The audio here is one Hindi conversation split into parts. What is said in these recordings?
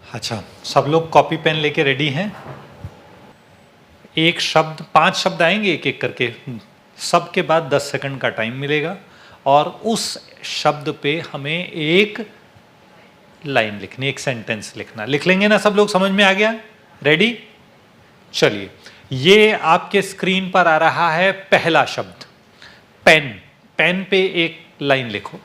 अच्छा, सब लोग कॉपी पेन लेके रेडी हैं? एक शब्द, 5 शब्द आएंगे एक एक करके, सबके बाद 10 सेकंड का टाइम मिलेगा और उस शब्द पे हमें एक लाइन लिखनी, एक सेंटेंस लिखना। लिख लेंगे ना सब लोग? समझ में आ गया? रेडी? चलिए, ये आपके स्क्रीन पर आ रहा है पहला शब्द पेन। पेन पे एक लाइन लिखो।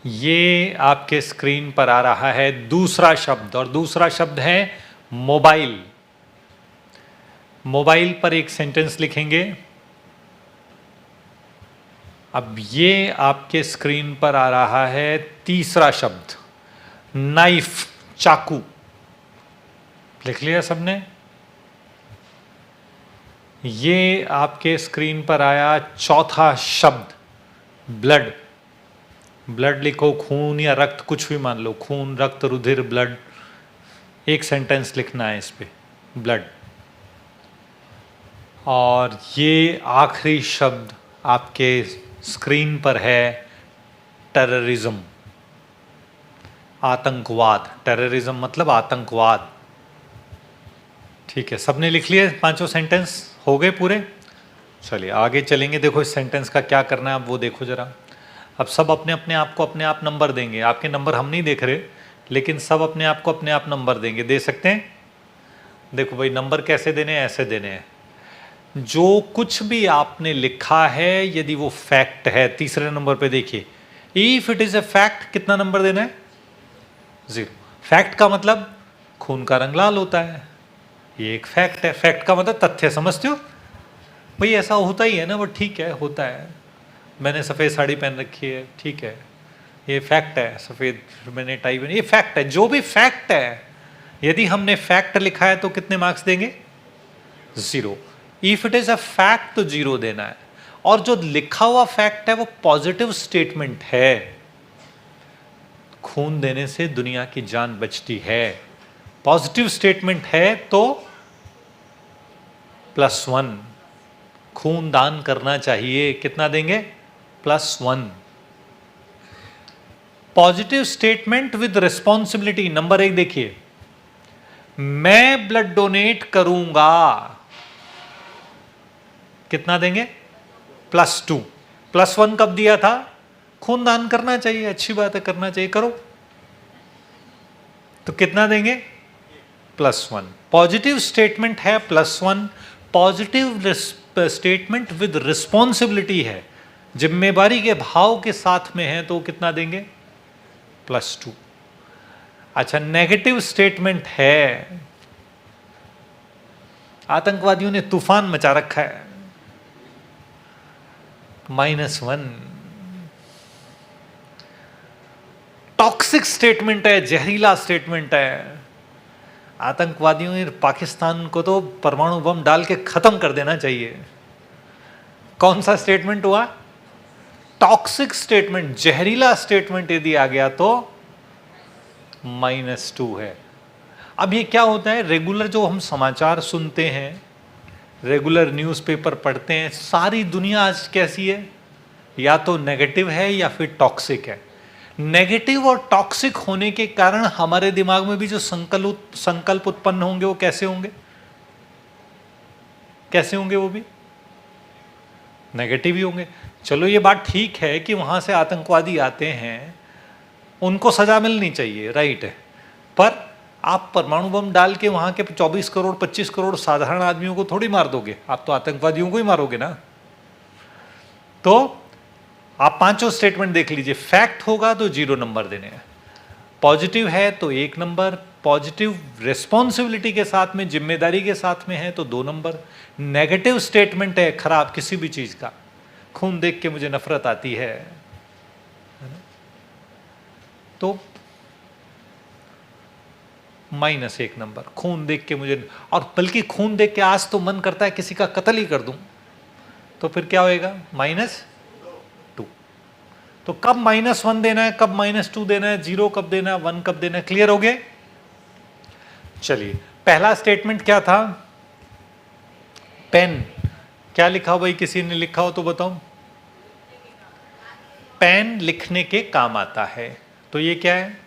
ये आपके स्क्रीन पर आ रहा है दूसरा शब्द, और दूसरा शब्द है मोबाइल। मोबाइल पर एक सेंटेंस लिखेंगे। अब ये आपके स्क्रीन पर आ रहा है तीसरा शब्द नाइफ, चाकू। लिख लिया सबने? ये आपके स्क्रीन पर आया चौथा शब्द ब्लड। ब्लड लिखो, खून या रक्त, कुछ भी मान लो, खून, रक्त, रुधिर, ब्लड। एक सेंटेंस लिखना है इस पे, ब्लड। और ये आखिरी शब्द आपके स्क्रीन पर है टेररिज्म, आतंकवाद। टेररिज्म मतलब आतंकवाद। ठीक है, सबने लिख लिए? पांचों सेंटेंस हो गए पूरे? चलिए आगे चलेंगे। देखो इस सेंटेंस का क्या करना है, अब वो देखो जरा। अब सब अपने अपने आप को अपने आप नंबर देंगे। आपके नंबर हम नहीं देख रहे, लेकिन सब अपने आप को अपने आप नंबर देंगे। दे सकते हैं? देखो भाई, नंबर कैसे देने हैं? ऐसे देने हैं। जो कुछ भी आपने लिखा है, यदि वो फैक्ट है, तीसरे नंबर पे देखिए, if it is a fact, कितना नंबर देना है? 0। फैक्ट का मतलब खून का रंग लाल होता है, ये एक फैक्ट है। फैक्ट का मतलब तथ्य, समझते हो भाई? ऐसा होता ही है ना, वो ठीक है, होता है। मैंने सफ़ेद साड़ी पहन रखी है, ठीक है, ये फैक्ट है। सफ़ेद मैंने टाई पहनी, ये फैक्ट है। जो भी फैक्ट है, यदि हमने फैक्ट लिखा है तो कितने मार्क्स देंगे? 0। If it is a fact तो 0 देना है। और जो लिखा हुआ फैक्ट है वो पॉजिटिव स्टेटमेंट है, खून देने से दुनिया की जान बचती है, पॉजिटिव स्टेटमेंट है, तो +1। खून दान करना चाहिए, कितना देंगे? +1। Positive statement with responsibility, number 1 देखिए, मैं ब्लड डोनेट करूंगा, कितना देंगे? +2। +1 कब दिया था? खून दान करना चाहिए, अच्छी बात है, करना चाहिए, करो। तो कितना देंगे? +1। पॉजिटिव स्टेटमेंट है +1। पॉजिटिव स्टेटमेंट विद रिस्पॉन्सिबिलिटी है, जिम्मेवारी के भाव के साथ में है, तो कितना देंगे? +2। अच्छा, नेगेटिव स्टेटमेंट है, आतंकवादियों ने तूफान मचा रखा है, -1। टॉक्सिक स्टेटमेंट है, जहरीला स्टेटमेंट है, आतंकवादियों ने पाकिस्तान को तो परमाणु बम डाल के खत्म कर देना चाहिए। कौन सा स्टेटमेंट हुआ? टॉक्सिक स्टेटमेंट, जहरीला स्टेटमेंट यदि आ गया तो -2 है। अब ये क्या होता है, रेगुलर जो हम समाचार सुनते हैं, रेगुलर न्यूज़पेपर पढ़ते हैं, सारी दुनिया आज कैसी है? या तो नेगेटिव है या फिर टॉक्सिक है। नेगेटिव और टॉक्सिक होने के कारण हमारे दिमाग में भी जो संकल्प उत्पन्न होंगे वो कैसे होंगे? कैसे होंगे? वो भी नेगेटिव ही होंगे। चलो ये बात ठीक है कि वहां से आतंकवादी आते हैं, उनको सजा मिलनी चाहिए, राइट है, पर आप परमाणु बम डाल के वहां के 24 करोड़ 25 करोड़ साधारण आदमियों को थोड़ी मार दोगे, आप तो आतंकवादियों को ही मारोगे ना। तो आप पांचों स्टेटमेंट देख लीजिए, फैक्ट होगा तो 0 नंबर देने हैं, पॉजिटिव है तो 1 नंबर, पॉजिटिव रिस्पॉन्सिबिलिटी के साथ में, जिम्मेदारी के साथ में है तो 2 नंबर, नेगेटिव स्टेटमेंट है खराब किसी भी चीज का, खून देख के मुझे नफरत आती है, तो -1 नंबर। खून देख के मुझे, और बल्कि खून देख के आज तो मन करता है किसी का कत्ल ही कर दूं, तो फिर क्या होएगा? -2। तो कब -1 देना है, कब -2 देना है, 0 कब देना है, 1 कब देना है, क्लियर हो गए? चलिए, पहला स्टेटमेंट क्या था? पेन। क्या लिखा हो भाई? किसी ने लिखा हो तो बताओ। पेन लिखने के काम आता है, तो ये क्या है?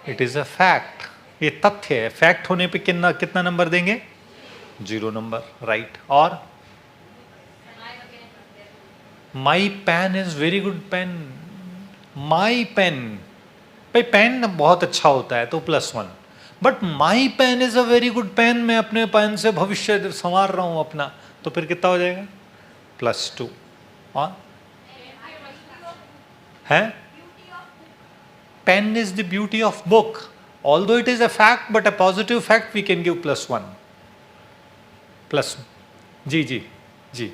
इट इज अ फैक्ट, ये तथ्य है। फैक्ट होने पे कितना नंबर देंगे? 0 नंबर, राइट। और my pen is very good pen, my pen, भाई पेन बहुत अच्छा होता है तो +1, but my pen is a very good pen, मैं अपने पेन से भविष्य संवार रहा हूं अपना, तो फिर कितना हो जाएगा? +2। और है pen is the beauty of book, although it is a fact but a positive fact, we can give +1 plus. जी जी जी,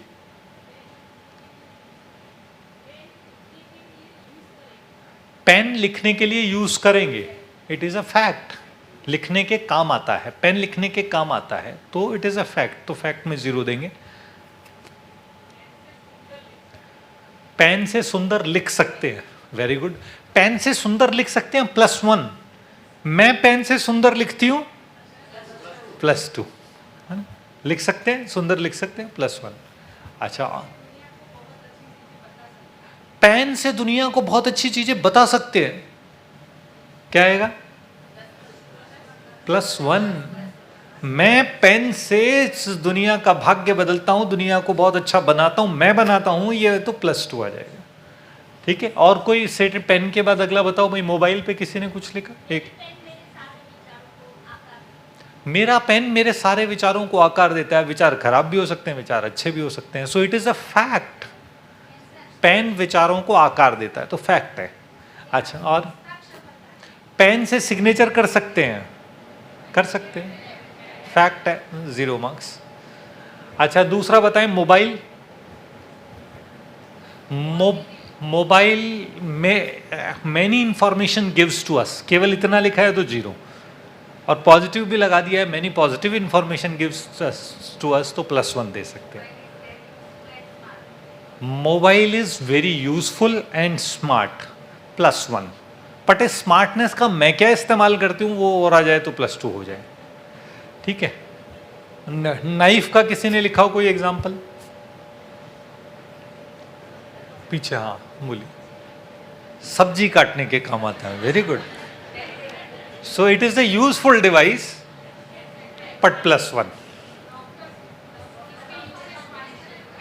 पेन लिखने के लिए यूज करेंगे, इट इज अ फैक्ट, लिखने के काम आता है, पेन लिखने के काम आता है, तो इट इज अ फैक्ट, तो फैक्ट में 0 देंगे। पेन से सुंदर लिख सकते हैं, वेरी गुड, पेन से सुंदर लिख सकते हैं, +1। मैं पेन से सुंदर लिखती हूं, +2, लिख सकते हैं, सुंदर लिख सकते हैं, +1। अच्छा, पेन से दुनिया को बहुत अच्छी चीजें बता सकते हैं, क्या आएगा? +1। मैं पेन से इस दुनिया का भाग्य बदलता हूं, दुनिया को बहुत अच्छा बनाता हूं, मैं बनाता हूं, ये तो +2 आ जाएगा। ठीक है, और कोई सेट पेन के बाद अगला बताओ भाई। मोबाइल पे किसी ने कुछ लिखा, एक मेरा पेन मेरे सारे विचारों को आकार देता है। विचार खराब भी हो सकते हैं, विचार अच्छे भी हो सकते हैं, so it is a fact, pen विचारों को आकार देता है, तो फैक्ट है। अच्छा, और पेन से सिग्नेचर कर सकते हैं, कर सकते हैं, फैक्ट है, 0 मार्क्स। अच्छा, दूसरा बताएं, मोबाइल, मोबाइल में many information gives to us, केवल इतना लिखा है तो 0, और पॉजिटिव भी लगा दिया है, many positive information gives to us, तो +1 दे सकते हैं। Mobile is very useful and smart, +1, but smartness का मैं क्या इस्तेमाल करती हूँ वो और आ जाए तो +2 हो जाए। ठीक है, नाइफ का किसी ने लिखा हो कोई एग्जाम्पल पीछे? हाँ बोलिए। सब्जी काटने के काम आता है, very good, so it is a useful device but +1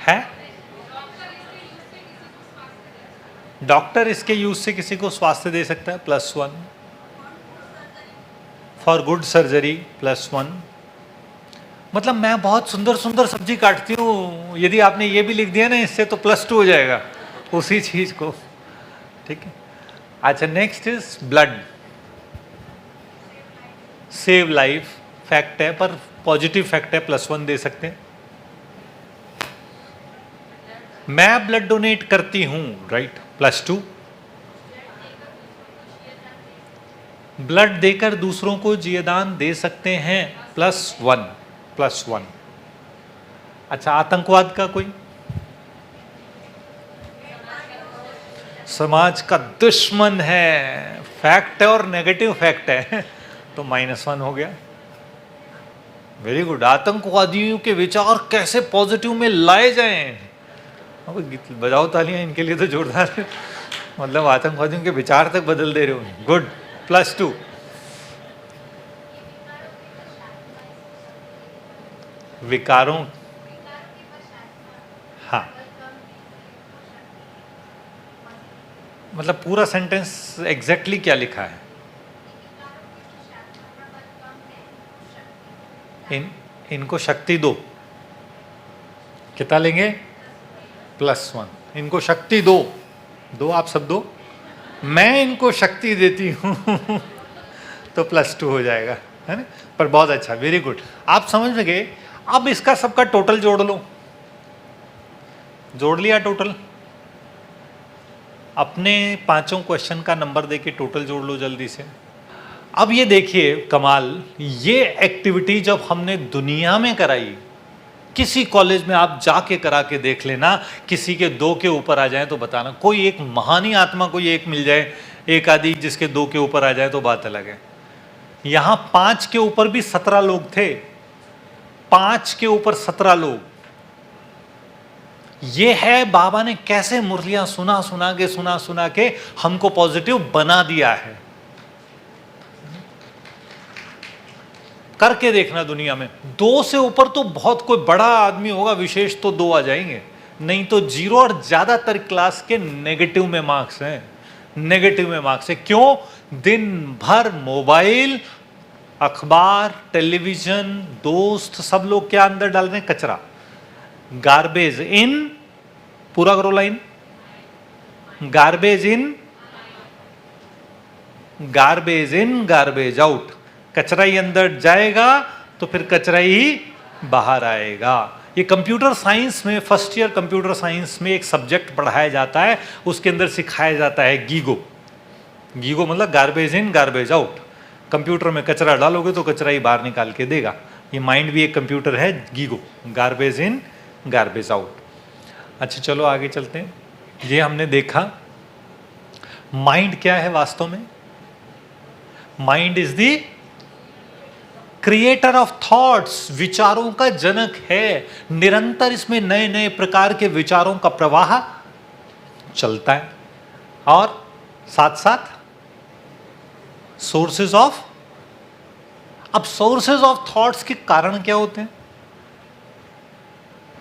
है। डॉक्टर इसके यूज से किसी को स्वास्थ्य दे सकता है, +1। For good surgery, +1। मतलब मैं बहुत सुंदर सुंदर सब्जी काटती हूँ, यदि आपने ये भी लिख दिया ना इससे, तो +2 हो जाएगा उसी चीज को। ठीक है, अच्छा, next is blood, save life, fact है, पर पॉजिटिव फैक्ट है, +1 दे सकते हैं। मैं ब्लड डोनेट करती हूं, राइट, +2। ब्लड देकर दूसरों को जीवदान दे सकते हैं, +1। अच्छा, आतंकवाद का कोई? समाज का दुश्मन है, फैक्ट है और नेगेटिव फैक्ट है, तो -1 हो गया। वेरी गुड, आतंकवादियों के विचार कैसे पॉजिटिव में लाए जाएं, बजाओ तालियां इनके लिए तो जोरदार, मतलब आतंकवादियों के विचार तक बदल दे रहे हो, गुड, +2। विकारों, हाँ, मतलब पूरा सेंटेंस एग्जैक्टली क्या लिखा है? इनको शक्ति दो, कितना लेंगे? +1। इनको शक्ति दो आप सब दो, मैं इनको शक्ति देती हूँ तो +2 हो जाएगा, है ना? पर बहुत अच्छा, वेरी गुड, आप समझ में गए। अब इसका सबका टोटल जोड़ लो, जोड़ लिया टोटल, अपने 5 क्वेश्चन का नंबर देके टोटल जोड़ लो जल्दी से। अब ये देखिए कमाल, ये एक्टिविटी जब हमने दुनिया में कराई, किसी कॉलेज में आप जाके करा के देख लेना, किसी के 2 के ऊपर आ जाए तो बताना, कोई एक महानी आत्मा कोई एक मिल जाए, एक आदि जिसके 2 के ऊपर आ जाए तो बात अलग है। यहां 5 के ऊपर भी 17 लोग थे, 5 के ऊपर 17 लोग, ये है बाबा ने कैसे मुरलियां सुना सुना के हमको पॉजिटिव बना दिया है। करके देखना दुनिया में 2 से ऊपर तो बहुत कोई बड़ा आदमी होगा विशेष तो 2 आ जाएंगे, नहीं तो 0 और ज्यादातर क्लास के नेगेटिव में मार्क्स हैं, नेगेटिव में मार्क्स है। क्यों? दिन भर मोबाइल, अखबार, टेलीविजन, दोस्त, सब लोग क्या अंदर डाल रहे हैं? कचरा। गार्बेज इन, पूरा करो लाइन, गार्बेज इन, गार्बेज इन, गार्बेज आउट। कचरा ही अंदर जाएगा तो फिर कचरा ही बाहर आएगा। ये कंप्यूटर साइंस में, फर्स्ट ईयर कंप्यूटर साइंस में एक सब्जेक्ट पढ़ाया जाता है, उसके अंदर सिखाया जाता है गीगो। गीगो मतलब garbage in garbage out. Computer में कचरा डालोगे तो कचरा ही बाहर निकाल के देगा। ये माइंड भी एक कंप्यूटर है, GIGO, garbage in garbage out. अच्छा चलो आगे चलते हैं। ये हमने देखा माइंड क्या है वास्तव में। Mind is the creator of thoughts, विचारों का जनक है। निरंतर इसमें नए नए प्रकार के विचारों का प्रवाह चलता है और साथ साथ सोर्सेज ऑफ। अब सोर्सेज ऑफ थॉट्स के कारण क्या होते हैं?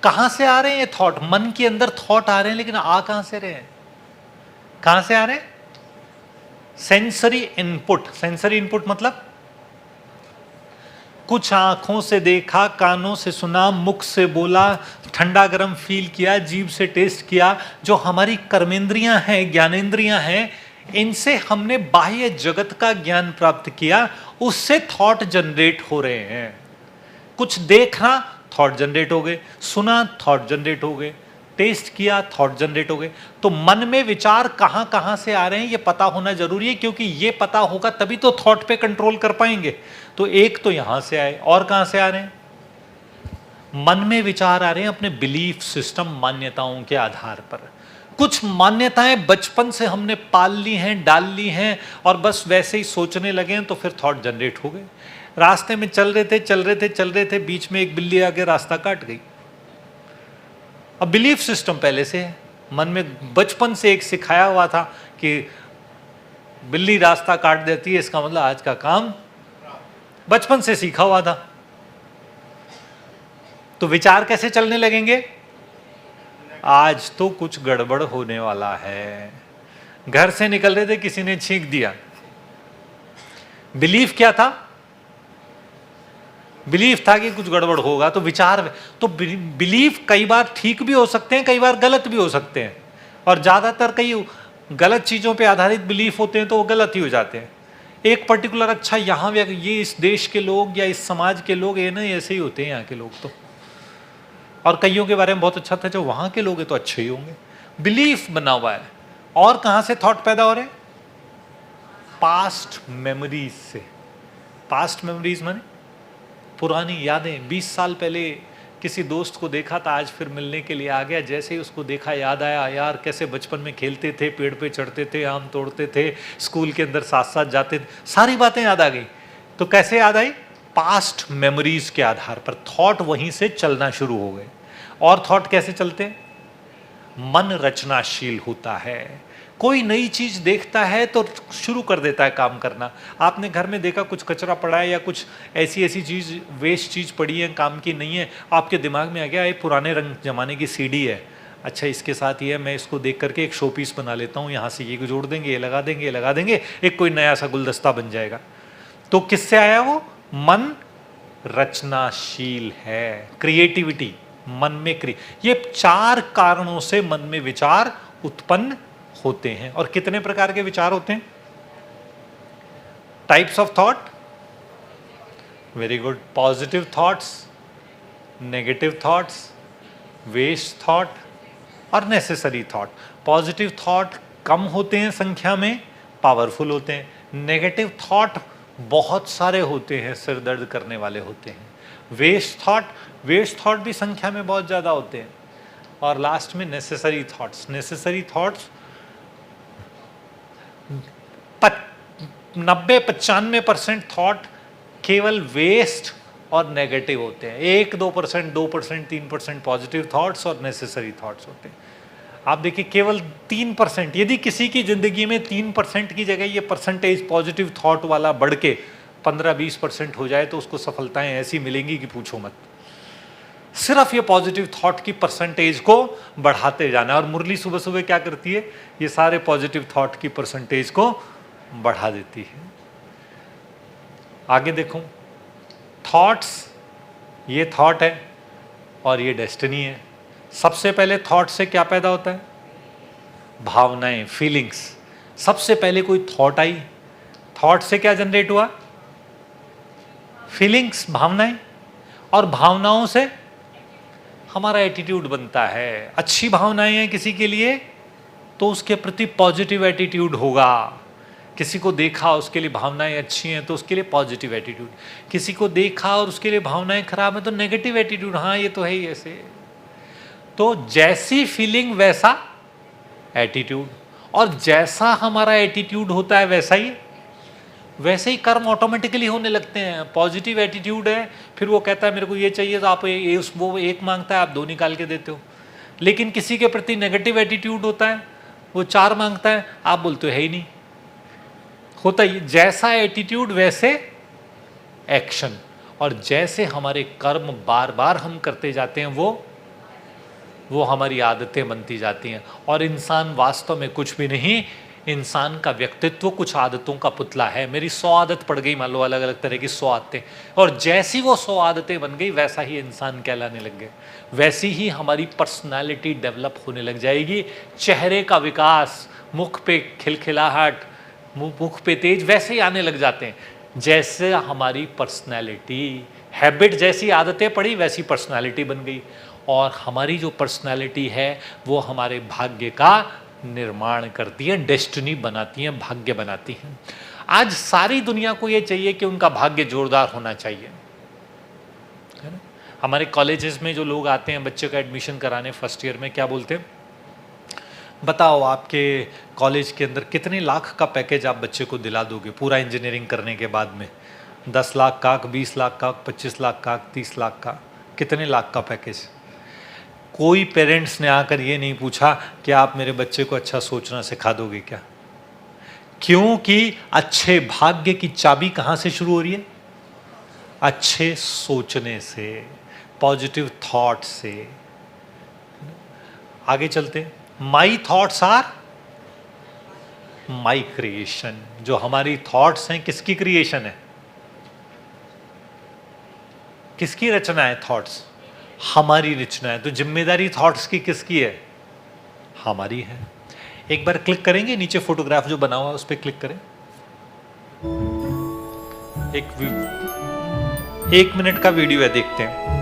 कहां से आ रहे हैं ये थॉट? मन के अंदर थॉट आ रहे हैं, लेकिन आ कहां से रहे हैं? कहां से आ रहे हैं? Sensory input. सेंसरी इनपुट मतलब कुछ आंखों से देखा, कानों से सुना, मुख से बोला, ठंडा गर्म फील किया, जीभ से टेस्ट किया। जो हमारी कर्मेंद्रियां हैं, ज्ञानेंद्रियां हैं, इनसे हमने बाह्य जगत का ज्ञान प्राप्त किया, उससे थॉट जनरेट हो रहे हैं। कुछ देखना, थॉट जनरेट हो गए, सुना, थॉट जनरेट हो गए, टेस्ट किया, थॉट जनरेट हो गए। तो मन में विचार कहां कहां से आ रहे हैं ये पता होना जरूरी है, क्योंकि ये पता होगा तभी तो थॉट पे कंट्रोल कर पाएंगे। तो एक तो यहां से आए, और कहां से आ रहे हैं? मन में विचार आ रहे हैं अपने बिलीफ सिस्टम, मान्यताओं के आधार पर। कुछ मान्यताएं बचपन से हमने पाल ली हैं, डाल ली हैं, और बस वैसे ही सोचने लगे हैं, तो फिर थॉट जनरेट हो गए। रास्ते में चल रहे थे, बीच में एक बिल्ली आके रास्ता काट गई। अब बिलीफ सिस्टम पहले से है, मन में बचपन से एक सिखाया हुआ था कि बिल्ली रास्ता काट देती है, इसका मतलब आज का काम, बचपन से सीखा हुआ था। तो विचार कैसे चलने लगेंगे? आज तो कुछ गड़बड़ होने वाला है। घर से निकल रहे थे, किसी ने छींक दिया। बिलीफ क्या था? बिलीफ था कि कुछ गड़बड़ होगा, तो विचार। तो बिलीफ कई बार ठीक भी हो सकते हैं, कई बार गलत भी हो सकते हैं, और ज्यादातर कई गलत चीजों पे आधारित बिलीफ होते हैं तो वो गलत ही हो जाते हैं। एक पर्टिकुलर, अच्छा यहाँ ये इस देश के लोग या इस समाज के लोग ये ना ऐसे ही होते हैं, यहाँ के लोग तो, और कईयों के बारे में बहुत अच्छा था, जो वहां के लोग हैं तो अच्छे ही होंगे। बिलीफ बना हुआ है। और कहां से थॉट पैदा हो रहे हैं? पास्ट मेमोरीज से। पास्ट मेमोरीज माने पुरानी यादें। 20 साल पहले किसी दोस्त को देखा था, आज फिर मिलने के लिए आ गया, जैसे ही उसको देखा याद आया, यार कैसे बचपन में खेलते थे, पेड़ पे चढ़ते थे, आम तोड़ते थे, स्कूल के अंदर साथ साथ जाते थे, सारी बातें याद आ गई। तो कैसे याद आई? पास्ट मेमोरीज के आधार पर थॉट वहीं से चलना शुरू हो गए। और थॉट कैसे चलते? मन रचनाशील होता है। कोई नई चीज देखता है तो शुरू कर देता है काम करना। आपने घर में देखा कुछ कचरा पड़ा है या कुछ ऐसी चीज, वेस्ट चीज पड़ी है, काम की नहीं है, आपके दिमाग में आ गया ये पुराने रंग जमाने की सीडी है, अच्छा इसके साथ ये मैं इसको देख करके एक शो पीस बना लेता हूँ, यहाँ से ये जोड़ देंगे, ये लगा देंगे, ये लगा देंगे, एक कोई नया सा गुलदस्ता बन जाएगा। तो किससे आया वो? मन रचनाशील है, क्रिएटिविटी मन में ये 4 कारणों से मन में विचार उत्पन्न होते हैं। और कितने प्रकार के विचार होते हैं? Types of thought, very good. Positive thoughts, negative thoughts, waste thought और नेसेसरी थॉट। पॉजिटिव थॉट कम होते हैं संख्या में, पावरफुल होते हैं। नेगेटिव थॉट बहुत सारे होते हैं, सिर दर्द करने वाले होते हैं। वेस्ट थॉट भी संख्या में बहुत ज्यादा होते हैं। और लास्ट में necessary thoughts. Necessary thoughts 90-95% thought केवल वेस्ट और नेगेटिव होते हैं। 1-2%, 2%, 3% पॉजिटिव थॉट्स और नेसेसरी थॉट्स होते हैं। आप देखिए केवल 3%, यदि किसी की जिंदगी में 3% की जगह ये परसेंटेज पॉजिटिव थॉट वाला बढ़ के 15-20% हो जाए तो उसको सफलताएं ऐसी मिलेंगी कि पूछो मत। सिर्फ ये पॉजिटिव थॉट की परसेंटेज को बढ़ाते जाना। और मुरली सुबह सुबह क्या करती है, ये सारे पॉजिटिव थॉट की परसेंटेज को बढ़ा देती है। आगे देखो, थॉट्स, ये थॉट है और ये डेस्टिनी है। सबसे पहले थॉट से क्या पैदा होता है, भावनाएं, फीलिंग्स। सबसे पहले कोई थॉट आई, थॉट से क्या जनरेट हुआ, फीलिंग्स, भावनाएं, और भावनाओं से हमारा एटीट्यूड बनता है। अच्छी भावनाएं हैं किसी के लिए तो उसके प्रति पॉजिटिव एटीट्यूड होगा। किसी को देखा उसके लिए भावनाएं अच्छी हैं तो उसके लिए पॉजिटिव एटीट्यूड, किसी को देखा और उसके लिए भावनाएं खराब हैं तो नेगेटिव एटीट्यूड, हाँ ये तो है ही ऐसे। तो जैसी फीलिंग वैसा एटीट्यूड, और जैसा हमारा एटीट्यूड होता है वैसे ही कर्म ऑटोमेटिकली होने लगते हैं। पॉजिटिव एटीट्यूड है, फिर वो कहता है मेरे को ये चाहिए तो आप वो एक मांगता है आप 2 निकाल के देते हो। लेकिन किसी के प्रति नेगेटिव एटीट्यूड होता है, वो 4 मांगता है आप बोलते हो है ही नहीं। होता ही जैसा एटीट्यूड वैसे एक्शन, और जैसे हमारे कर्म बार बार हम करते जाते हैं वो हमारी आदतें बनती जाती हैं। और इंसान वास्तव में कुछ भी नहीं, इंसान का व्यक्तित्व कुछ आदतों का पुतला है। मेरी 100 आदत पड़ गई, मान लो अलग अलग तरह की 100 आदतें, और जैसी वो 100 आदतें बन गई वैसा ही इंसान कहलाने लग गए, वैसी ही हमारी पर्सनालिटी डेवलप होने लग जाएगी। चेहरे का विकास, मुख पे खिलखिलाहट, मुख पे तेज वैसे ही आने लग जाते हैं जैसे हमारी पर्सनालिटी, हैबिट, जैसी आदतें पड़ी वैसी पर्सनालिटी बन गई। और हमारी जो पर्सनालिटी है वो हमारे भाग्य का निर्माण करती है, डेस्टिनी बनाती है, भाग्य बनाती है। आज सारी दुनिया को ये चाहिए कि उनका भाग्य जोरदार होना चाहिए, है ना। हमारे कॉलेजेस में जो लोग आते हैं बच्चे का एडमिशन कराने फर्स्ट ईयर में, क्या बोलते हैं, बताओ आपके कॉलेज के अंदर कितने लाख का पैकेज आप बच्चे को दिला दोगे पूरा इंजीनियरिंग करने के बाद में? 10 लाख का, 20 लाख का, 25 लाख का, 30 लाख का, कितने लाख का पैकेज? कोई पेरेंट्स ने आकर ये नहीं पूछा कि आप मेरे बच्चे को अच्छा सोचना सिखा दोगे क्या? क्योंकि अच्छे भाग्य की चाबी कहाँ से शुरू हो रही है? अच्छे सोचने से, पॉजिटिव थॉट से। आगे चलते हैं। My thoughts are my creation. जो हमारी थॉट्स हैं किसकी क्रिएशन है? किसकी रचना है? थॉट्स हमारी रचना है। तो जिम्मेदारी थॉट्स की किसकी है? हमारी है। एक बार क्लिक करेंगे, नीचे फोटोग्राफ जो बना हुआ है उस पर क्लिक करें। एक मिनट का वीडियो है, देखते हैं।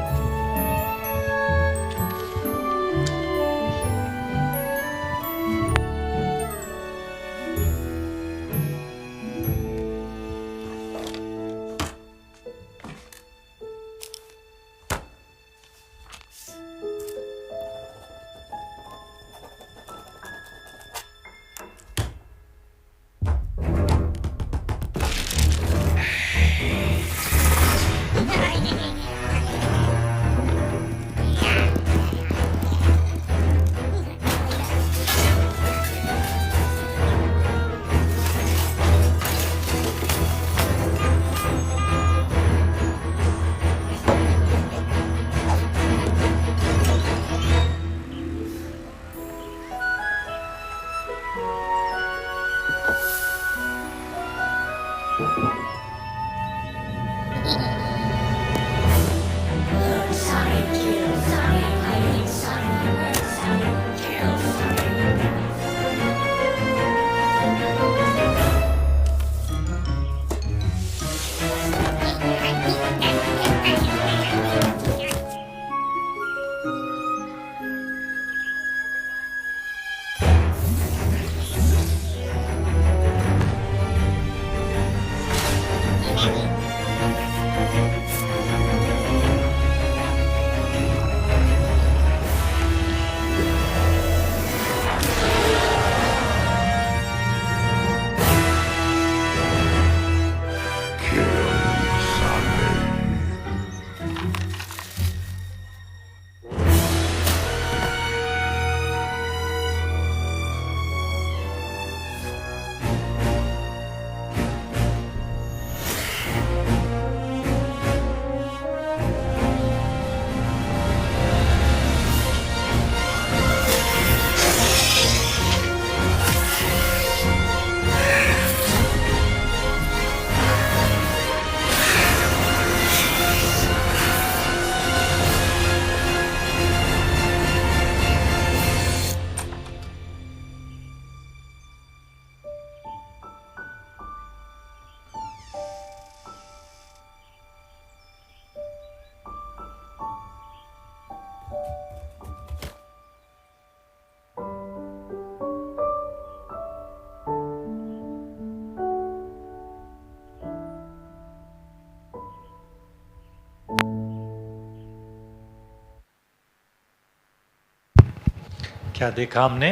क्या देखा हमने?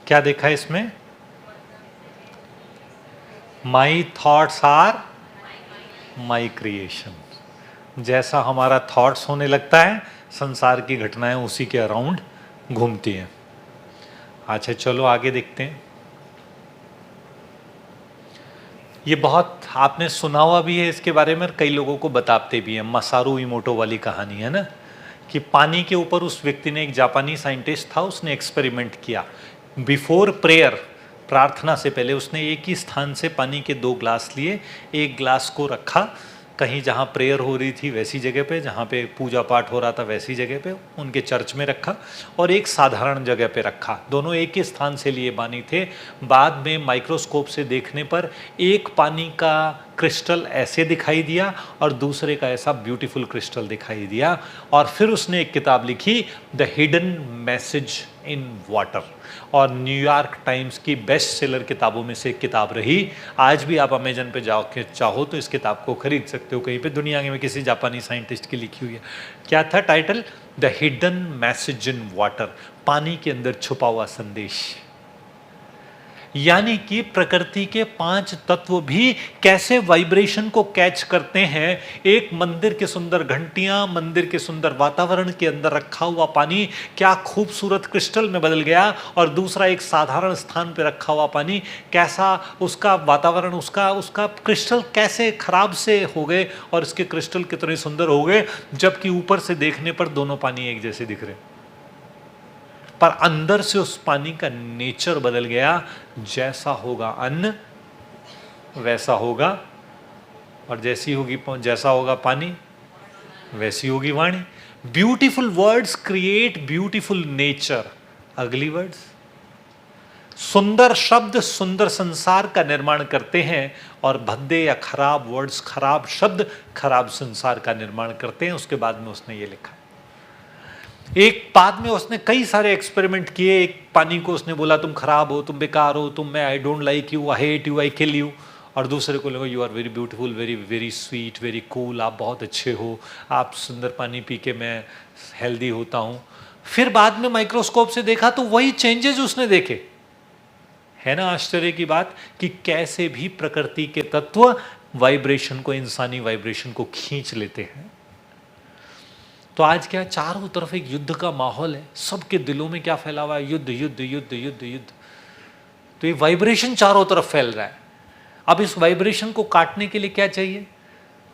क्या देखा इसमें? My thoughts are my creation. जैसा हमारा थॉट्स होने लगता है, संसार की घटनाएं उसी के अराउंड घूमती हैं। अच्छा चलो आगे देखते हैं। ये बहुत आपने सुना हुआ भी है इसके बारे में, कई लोगों को बताते भी हैं। मसारू इमोटो वाली कहानी है ना, कि पानी के ऊपर उस व्यक्ति ने, एक जापानी साइंटिस्ट था, उसने एक्सपेरिमेंट किया। बिफोर प्रेयर, प्रार्थना से पहले उसने एक ही स्थान से पानी के 2 ग्लास लिए। एक ग्लास को रखा कहीं जहाँ प्रेयर हो रही थी वैसी जगह पे, जहाँ पे पूजा पाठ हो रहा था वैसी जगह पे, उनके चर्च में रखा, और एक साधारण जगह पे रखा। दोनों एक ही स्थान से लिए पानी थे। बाद में माइक्रोस्कोप से देखने पर एक पानी का क्रिस्टल ऐसे दिखाई दिया और दूसरे का ऐसा ब्यूटीफुल क्रिस्टल दिखाई दिया। और फिर उसने एक किताब लिखी, the hidden message in water, और न्यूयॉर्क टाइम्स की बेस्ट सेलर किताबों में से एक किताब रही। आज भी आप अमेजन पे जाओ के चाहो तो इस किताब को खरीद सकते हो कहीं पे, दुनिया में किसी जापानी साइंटिस्ट की लिखी हुई है। क्या था title? The hidden message in water, पानी के अंदर छुपा हुआ संदेश। यानी कि प्रकृति के 5 तत्व भी कैसे वाइब्रेशन को कैच करते हैं। एक मंदिर के सुंदर घंटियां, मंदिर के सुंदर वातावरण के अंदर रखा हुआ पानी क्या खूबसूरत क्रिस्टल में बदल गया, और दूसरा एक साधारण स्थान पर रखा हुआ पानी कैसा उसका वातावरण, उसका क्रिस्टल कैसे खराब से हो गए और इसके क्रिस्टल कितने सुंदर हो गए, जबकि ऊपर से देखने पर दोनों पानी एक जैसे दिख रहे, पर अंदर से उस पानी का नेचर बदल गया। जैसा होगा अन्न वैसा होगा, और जैसा होगा पानी वैसी होगी वाणी। Beautiful words create beautiful nature. अगली वर्ड्स, सुंदर शब्द सुंदर संसार का निर्माण करते हैं, और भद्दे या खराब वर्ड्स, खराब शब्द खराब संसार का निर्माण करते हैं। उसके बाद में उसने ये लिखा, एक बाद में उसने कई सारे एक्सपेरिमेंट किए। एक पानी को उसने बोला तुम खराब हो, तुम बेकार हो, तुम, मैं, I don't like you, I hate you, I kill you. और दूसरे को लगा you are very beautiful, very very sweet, very cool, आप बहुत अच्छे हो, आप सुंदर पानी पी के मैं हेल्दी होता हूँ। फिर बाद में माइक्रोस्कोप से देखा तो वही चेंजेस उसने देखे। है ना आश्चर्य की बात, कि कैसे भी प्रकृति के तत्व वाइब्रेशन को, इंसानी वाइब्रेशन को खींच लेते हैं। तो आज क्या, चारों तरफ एक युद्ध का माहौल है, सबके दिलों में क्या फैला हुआ है? युद्ध युद्ध युद्ध युद्ध युद्ध। तो ये वाइब्रेशन चारों तरफ फैल रहा है। अब इस वाइब्रेशन को काटने के लिए क्या चाहिए?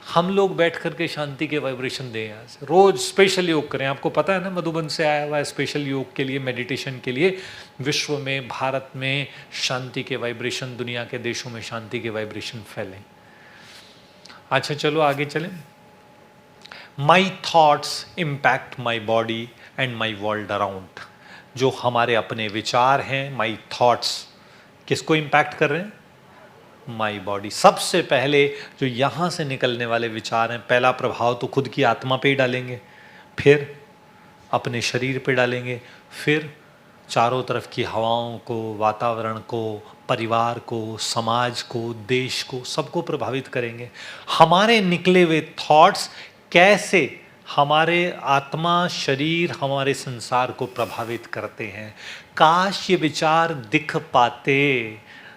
हम लोग बैठ करके शांति के वाइब्रेशन दें। यहाँ से रोज स्पेशल योग करें। आपको पता है ना, मधुबन से आया हुआ है स्पेशल योग के लिए, मेडिटेशन के लिए। विश्व में, भारत में शांति के वाइब्रेशन, दुनिया के देशों में शांति के वाइब्रेशन फैलें। अच्छा चलो आगे चलें। My thoughts impact my body and my world around. जो हमारे अपने विचार हैं, माई थॉट्स किसको इम्पैक्ट कर रहे हैं? My body. सबसे पहले जो यहाँ से निकलने वाले विचार हैं, पहला प्रभाव तो खुद की आत्मा पे ही डालेंगे, फिर अपने शरीर पे डालेंगे, फिर चारों तरफ की हवाओं को, वातावरण को, परिवार को, समाज को, देश को, सबको प्रभावित करेंगे। हमारे निकले हुए थॉट्स कैसे हमारे आत्मा, शरीर, हमारे संसार को प्रभावित करते हैं। काश ये विचार दिख पाते,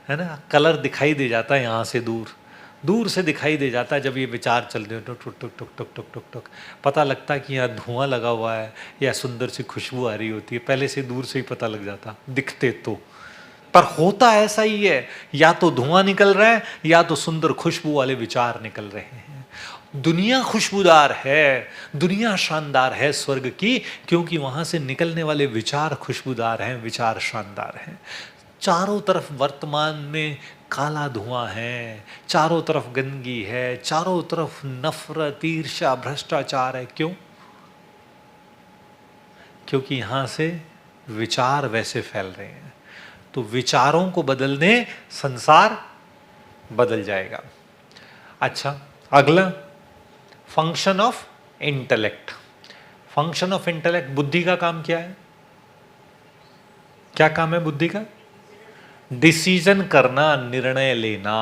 है ना। कलर दिखाई दे जाता है यहाँ से दूर से दिखाई दे जाता है जब ये विचार चलते हैं, टुक टुक टुक टुक टुक टुक टुक टुक। पता लगता है कि यहाँ धुआं लगा हुआ है या सुंदर सी खुशबू आ रही होती है, पहले से दूर से ही पता लग जाता दिखते तो। पर होता ऐसा ही है, या तो धुआं निकल रहा है या तो सुंदर खुशबू वाले विचार निकल रहे हैं। दुनिया खुशबूदार है, दुनिया शानदार है स्वर्ग की, क्योंकि वहां से निकलने वाले विचार खुशबूदार हैं, विचार शानदार हैं। चारों तरफ वर्तमान में काला धुआं है, चारों तरफ गंदगी है, चारों तरफ नफरत, ईर्ष्या, भ्रष्टाचार है। क्यों? क्योंकि यहां से विचार वैसे फैल रहे हैं। तो विचारों को बदलने संसार बदल जाएगा। अच्छा, अगला function of intellect. Function of intellect, बुद्धि का काम क्या है? क्या काम है बुद्धि का? डिसीजन करना, निर्णय लेना।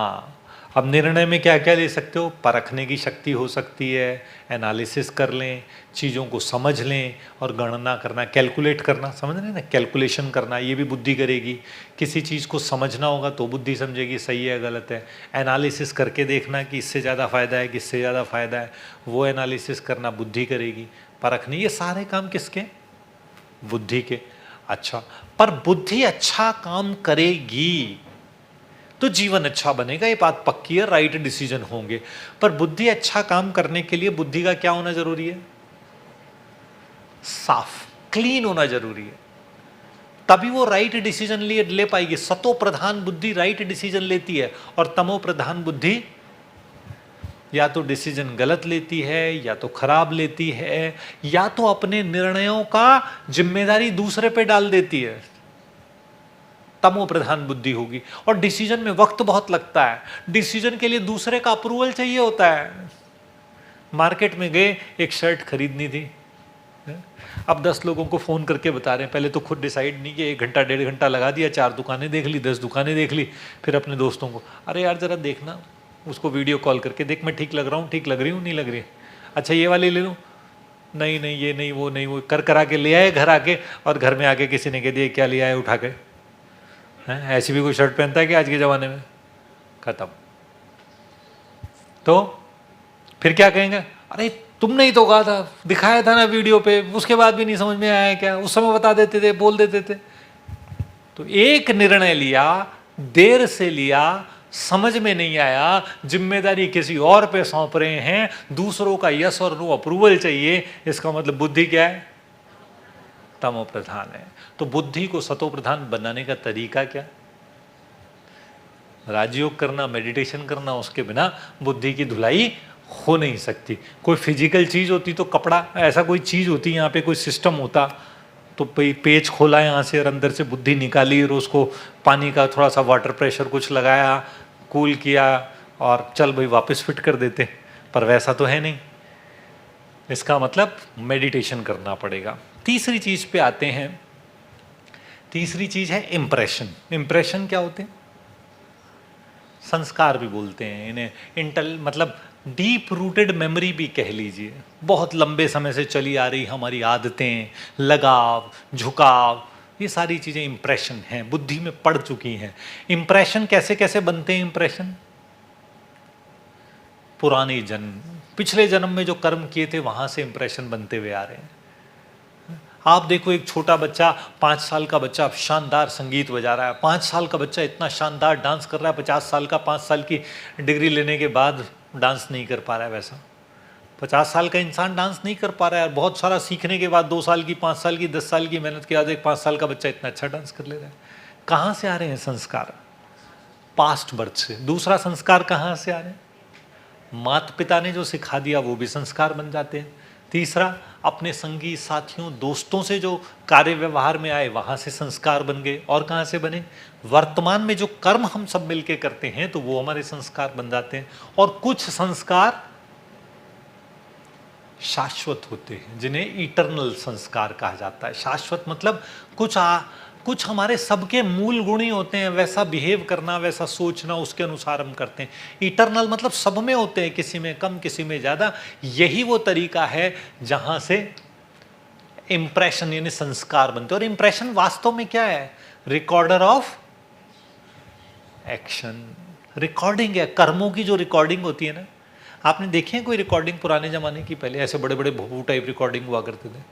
अब निर्णय में क्या क्या ले सकते हो? परखने की शक्ति हो सकती है, एनालिसिस कर लें, चीज़ों को समझ लें और गणना करना, कैलकुलेट करना, समझ रहे हैं ना, कैलकुलेशन करना, ये भी बुद्धि करेगी। किसी चीज़ को समझना होगा तो बुद्धि समझेगी सही है गलत है। एनालिसिस करके देखना कि इससे ज़्यादा फ़ायदा है, किससे ज़्यादा फ़ायदा है, वो एनालिसिस करना बुद्धि करेगी। परखने, ये सारे काम किसके? बुद्धि के। अच्छा, पर बुद्धि अच्छा काम करेगी तो जीवन अच्छा बनेगा, ये बात पक्की है, राइट डिसीजन होंगे। पर बुद्धि अच्छा काम करने के लिए बुद्धि का क्या होना जरूरी है? साफ, क्लीन होना जरूरी है, तभी वो राइट डिसीजन ले पाएगी। सतो प्रधान बुद्धि राइट डिसीजन लेती है और तमो प्रधान बुद्धि या तो डिसीजन गलत लेती है, या तो खराब लेती है, या तो अपने निर्णयों का जिम्मेदारी दूसरे पे डाल देती है। तमो प्रधान बुद्धि होगी। और डिसीजन में वक्त बहुत लगता है, डिसीजन के लिए दूसरे का अप्रूवल चाहिए होता है। मार्केट में गए, एक शर्ट खरीदनी थी, अब 10 लोगों को फ़ोन करके बता रहे हैं, पहले तो खुद डिसाइड नहीं किया, 1 घंटा 1.5 घंटा लगा दिया, 4 दुकानें देख ली, 10 दुकानें देख ली, फिर अपने दोस्तों को, अरे यार ज़रा देखना, उसको वीडियो कॉल करके, देख मैं ठीक लग रहा हूँ, ठीक लग रही हूँ, नहीं लग रही, अच्छा ये वाली ले लूँ, नहीं नहीं ये नहीं, वो नहीं, वो कर करा के ले आए घर आके, और घर में आके किसी ने कह दिया क्या लिया है उठा के, हैं ऐसी भी कोई शर्ट पहनता है कि आज के ज़माने में? खत्म। तो फिर क्या कहेंगे? अरे तुमने ही तो कहा था, दिखाया था ना वीडियो पे, उसके बाद भी नहीं समझ में आया क्या? उस समय बता देते थे, बोल देते थे। तो एक निर्णय लिया, देर से लिया, समझ में नहीं आया, जिम्मेदारी किसी और पे सौंप रहे हैं, दूसरों का यस और नो अप्रूवल चाहिए, इसका मतलब बुद्धि क्या है? तमो प्रधान है। तो बुद्धि को सतो प्रधान बनाने का तरीका क्या? राजयोग करना, मेडिटेशन करना, उसके बिना बुद्धि की धुलाई हो नहीं सकती। कोई फिजिकल चीज़ होती तो कपड़ा, ऐसा कोई चीज़ होती, यहाँ पे कोई सिस्टम होता तो पेज खोला यहाँ से और अंदर से बुद्धि निकाली और उसको पानी का थोड़ा सा वाटर प्रेशर कुछ लगाया, कूल किया और चल भाई वापस फिट कर देते, पर वैसा तो है नहीं। इसका मतलब मेडिटेशन करना पड़ेगा। तीसरी चीज़ पे आते हैं, तीसरी चीज़ है इम्प्रेशन। इम्प्रेशन क्या होते हैं? संस्कार भी बोलते हैं इन्हें, मतलब डीप रूटेड मेमोरी भी कह लीजिए, बहुत लंबे समय से चली आ रही हमारी आदतें, लगाव, झुकाव, ये सारी चीज़ें इम्प्रेशन हैं, बुद्धि में पड़ चुकी हैं। इम्प्रेशन कैसे कैसे बनते हैं? इम्प्रेशन पुराने जन्म, पिछले जन्म में जो कर्म किए थे वहाँ से इम्प्रेशन बनते हुए आ रहे हैं। आप देखो एक छोटा बच्चा, 5 साल का बच्चा शानदार संगीत बजा रहा है, 5 साल का बच्चा इतना शानदार डांस कर रहा है, 50 साल का 5 साल की डिग्री लेने के बाद डांस नहीं कर पा रहा है। वैसा 50 साल का इंसान डांस नहीं कर पा रहा है, और बहुत सारा सीखने के बाद 2 साल की, 5 साल की, 10 साल की मेहनत के बाद एक 5 साल का बच्चा इतना अच्छा डांस कर ले रहा है। कहाँ से आ रहे हैं संस्कार? पास्ट बर्थ से। दूसरा संस्कार कहाँ से आ रहे हैं? माता पिता ने जो सिखा दिया वो भी संस्कार बन जाते हैं। तीसरा, अपने संगी साथियों दोस्तों से जो कार्य व्यवहार में आए वहाँ से संस्कार बन गए। और कहाँ से बने? वर्तमान में जो कर्म हम सब मिलके करते हैं तो वो हमारे संस्कार बन जाते हैं। और कुछ संस्कार शाश्वत होते हैं, जिन्हें इटरनल संस्कार कहा जाता है। शाश्वत मतलब कुछ हमारे सबके मूल गुण ही होते हैं, वैसा बिहेव करना, वैसा सोचना, उसके अनुसार हम करते हैं। इटरनल मतलब सब में होते हैं, किसी में कम, किसी में ज़्यादा। यही वो तरीका है जहाँ से इम्प्रेशन यानी संस्कार बनते हैं। और इम्प्रेशन वास्तव में क्या है? रिकॉर्डर ऑफ एक्शन, रिकॉर्डिंग है, कर्मों की जो रिकॉर्डिंग होती है ना। आपने देखी है कोई रिकॉर्डिंग पुराने ज़माने की? पहले ऐसे बड़े बड़े भूभू टाइप रिकॉर्डिंग हुआ करते थे,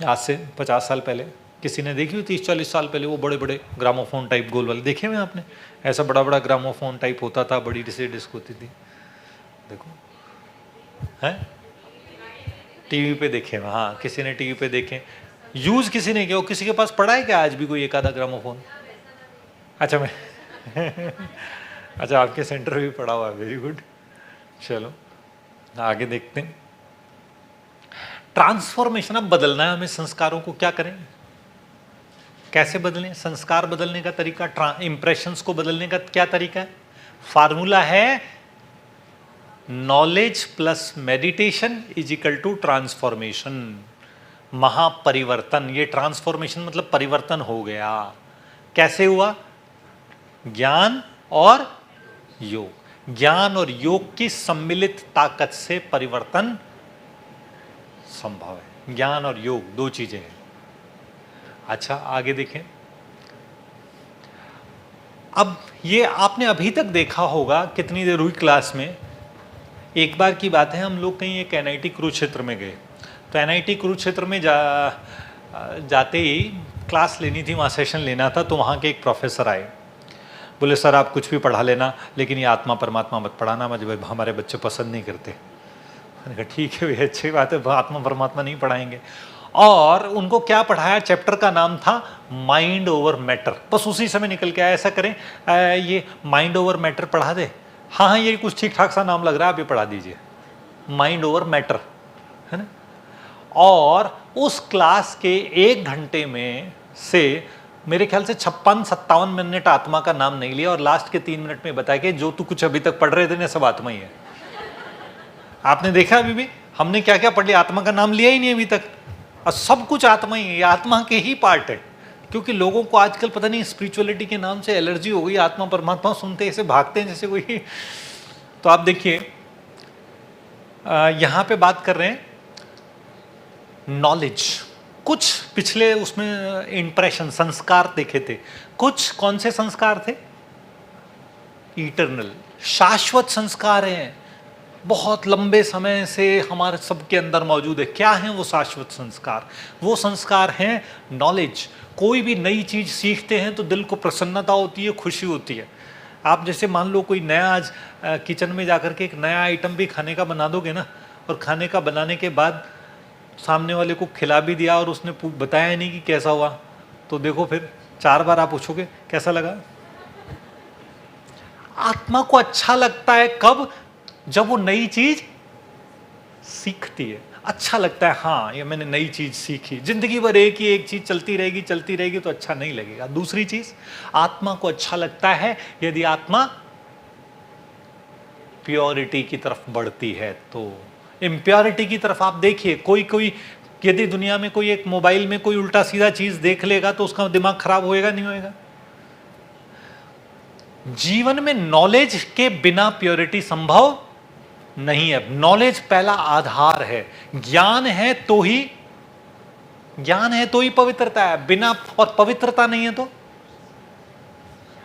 आज से 50 साल पहले। किसी ने देखी हुई? 30-40 साल पहले वो बड़े बड़े ग्रामोफोन टाइप गोल वाले देखे हुए आपने? ऐसा बड़ा बड़ा ग्रामोफोन टाइप होता था, बड़ी सी डिस्क होती थी, देखो है, टीवी पे देखे। हाँ, किसी ने टीवी पे देखे, यूज किसी ने किया? किसी के पास पड़ा है क्या आज भी कोई एक आधा ग्रामोफोन? अच्छा मैं अच्छा आपके सेंटर में भी पड़ा हुआ है, वेरी गुड। चलो आगे देखते हैं। ट्रांसफॉर्मेशन, अब बदलना है हमें संस्कारों को। क्या करें, कैसे बदलें? संस्कार बदलने का तरीका, इंप्रेशंस को बदलने का क्या तरीका है? फार्मूला है knowledge plus meditation is equal to transformation, महापरिवर्तन। ये ट्रांसफॉर्मेशन मतलब परिवर्तन हो गया। कैसे हुआ? ज्ञान और योग। ज्ञान और योग की सम्मिलित ताकत से परिवर्तन संभव है। ज्ञान और योग दो चीजें हैं। अच्छा आगे देखें। अब ये आपने अभी तक देखा होगा, कितनी देर हुई क्लास में। एक बार की बात है, हम लोग कहीं एक एनआईटी कुरुक्षेत्र में गए। तो एनआईटी कुरुक्षेत्र में जाते ही क्लास लेनी थी, वहाँ सेशन लेना था। तो वहाँ के एक प्रोफेसर आए, बोले सर आप कुछ भी पढ़ा लेना, लेकिन ये आत्मा परमात्मा मत पढ़ाना, मुझे हमारे बच्चे पसंद नहीं करते। मैंने कहा ठीक है भैया, अच्छी बात है, आत्मा परमात्मा नहीं पढ़ाएंगे। और उनको क्या पढ़ाया, चैप्टर का नाम था माइंड ओवर मैटर। बस उसी समय निकल के आया, ऐसा करें ये माइंड ओवर मैटर पढ़ा दे। हाँ हाँ ये कुछ ठीक ठाक सा नाम लग रहा है, आप ये पढ़ा दीजिए, माइंड ओवर मैटर, है ना। और उस क्लास के 1 घंटे में से मेरे ख्याल से 56-57 मिनट आत्मा का नाम नहीं लिया, और लास्ट के 3 मिनट में बताया कि जो तू कुछ अभी तक पढ़ रहे थे ना सब आत्मा ही है। आपने देखा अभी भी हमने क्या क्या पढ़ लिया, आत्मा का नाम लिया ही नहीं अभी तक, और सब कुछ आत्मा ही है, आत्मा के ही पार्ट है। क्योंकि लोगों को आजकल पता नहीं स्पिरिचुअलिटी के नाम से एलर्जी हो गई, आत्मा परमात्मा सुनते ऐसे भागते हैं जैसे कोई। तो आप देखिए यहाँ पे बात कर रहे हैं नॉलेज। कुछ पिछले उसमें इंप्रेशन संस्कार देखे थे। कुछ कौन से संस्कार थे, इटरनल शाश्वत संस्कार हैं, बहुत लंबे समय से हमारे सबके अंदर मौजूद है। क्या है वो शाश्वत संस्कार? वो संस्कार हैं नॉलेज। कोई भी नई चीज सीखते हैं तो दिल को प्रसन्नता होती है, खुशी होती है। आप जैसे मान लो कोई नया आज किचन में जाकर के एक नया आइटम भी खाने का बना दोगे ना, और खाने का बनाने के बाद सामने वाले को खिला भी दिया और उसने बताया नहीं कि कैसा हुआ, तो देखो फिर 4 बार आप पूछोगे कैसा लगा। आत्मा को अच्छा लगता है कब, जब वो नई चीज सीखती है, अच्छा लगता है, हाँ ये मैंने नई चीज सीखी। जिंदगी भर एक ही एक चीज चलती रहेगी तो अच्छा नहीं लगेगा। दूसरी चीज, आत्मा को अच्छा लगता है यदि आत्मा प्योरिटी की तरफ बढ़ती है। तो इम्प्योरिटी की तरफ आप देखिए, कोई यदि दुनिया में कोई एक मोबाइल में कोई उल्टा सीधा चीज देख लेगा तो उसका दिमाग खराब होएगा नहीं होएगा। जीवन में नॉलेज के बिना प्योरिटी संभव नहीं है। नॉलेज पहला आधार है। ज्ञान है तो ही पवित्रता है। बिना और पवित्रता नहीं है तो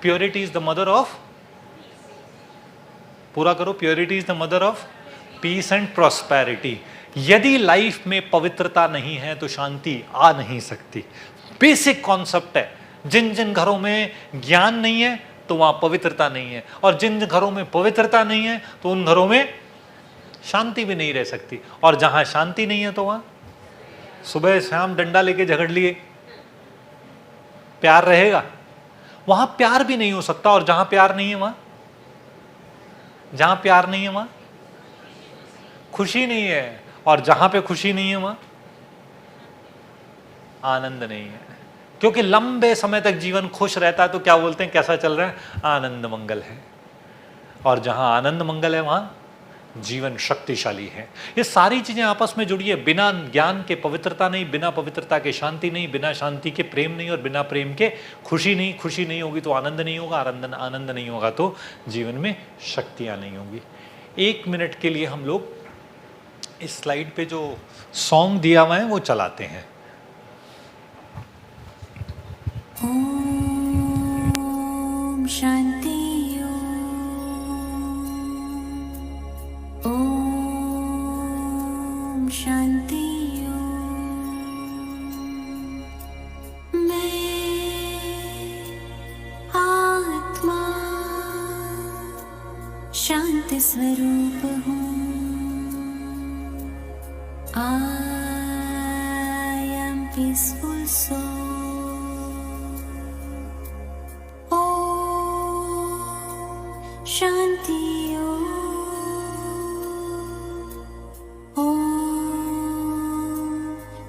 purity is the mother of, पूरा करो, purity is the mother of peace and prosperity. यदि लाइफ में पवित्रता नहीं है तो शांति आ नहीं सकती। बेसिक कॉन्सेप्ट है। जिन जिन घरों में ज्ञान नहीं है तो वहां पवित्रता नहीं है, और जिन घरों में पवित्रता नहीं है तो उन घरों में शांति भी नहीं रह सकती। और जहां शांति नहीं है तो वहां सुबह शाम डंडा लेके झगड़ लिए, प्यार रहेगा? वहां प्यार भी नहीं हो सकता। और जहां प्यार नहीं है वहां खुशी नहीं है, और जहां पे खुशी नहीं है वहां आनंद नहीं है। क्योंकि लंबे समय तक जीवन खुश रहता है तो क्या बोलते हैं, कैसा चल रहा है, आनंद मंगल है। और जहां आनंद मंगल है वहां जीवन शक्तिशाली है। ये सारी चीजें आपस में जुड़ी है। बिना ज्ञान के पवित्रता नहीं, बिना पवित्रता के शांति नहीं, बिना शांति के प्रेम नहीं, और बिना प्रेम के खुशी नहीं। खुशी नहीं होगी तो आनंद नहीं होगा, आनंद नहीं होगा तो जीवन में शक्तियां नहीं होंगी। 1 मिनट के लिए हम लोग इस स्लाइड पे जो सॉन्ग दिया हुआ है वो चलाते हैं। ओम शांति, ओम शांति। मैं आत्मा शांति स्वरूप हूँ। I am peaceful soul. Om Shanti Om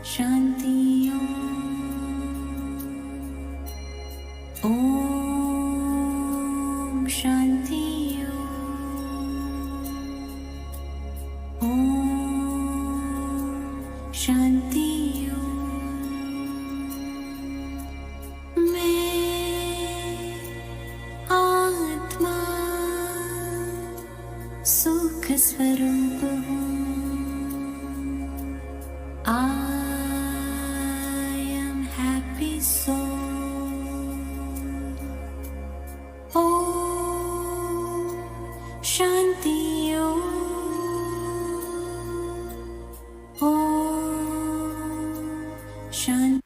Shanti Om Shanti Om शांति। मैं आत्मा स्वरूप हूँ। I am happy soul. Om Shanti Om Shanti.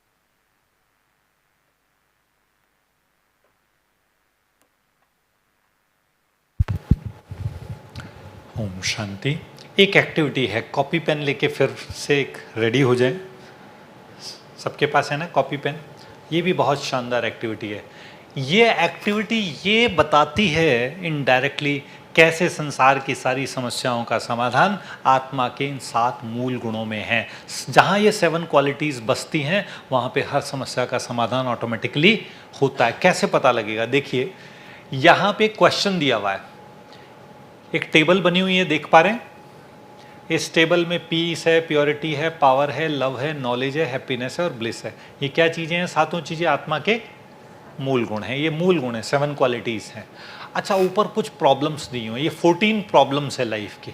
Om Shanti. एक एक्टिविटी है, कॉपी पेन लेके फिर से एक रेडी हो जाए। सबके पास है ना कॉपी पेन? ये भी बहुत शानदार एक्टिविटी है। ये एक्टिविटी ये बताती है इनडायरेक्टली कैसे संसार की सारी समस्याओं का समाधान आत्मा के इन 7 मूल गुणों में है। जहाँ ये 7 क्वालिटीज़ बसती हैं वहाँ पे हर समस्या का समाधान ऑटोमेटिकली होता है। कैसे पता लगेगा? देखिए यहाँ पे क्वेश्चन दिया हुआ है, एक टेबल बनी हुई है, देख पा रहे हैं? इस टेबल में पीस है, प्योरिटी है, पावर है, लव है, नॉलेज है, हैप्पीनेस है और ब्लिस है। ये क्या चीज़ें हैं? 7 चीज़ें आत्मा के मूल गुण हैं। ये मूल गुण हैं, 7 क्वालिटीज़ हैं। अच्छा, ऊपर कुछ प्रॉब्लम्स दी हुई हैं। ये 14 प्रॉब्लम्स है लाइफ की,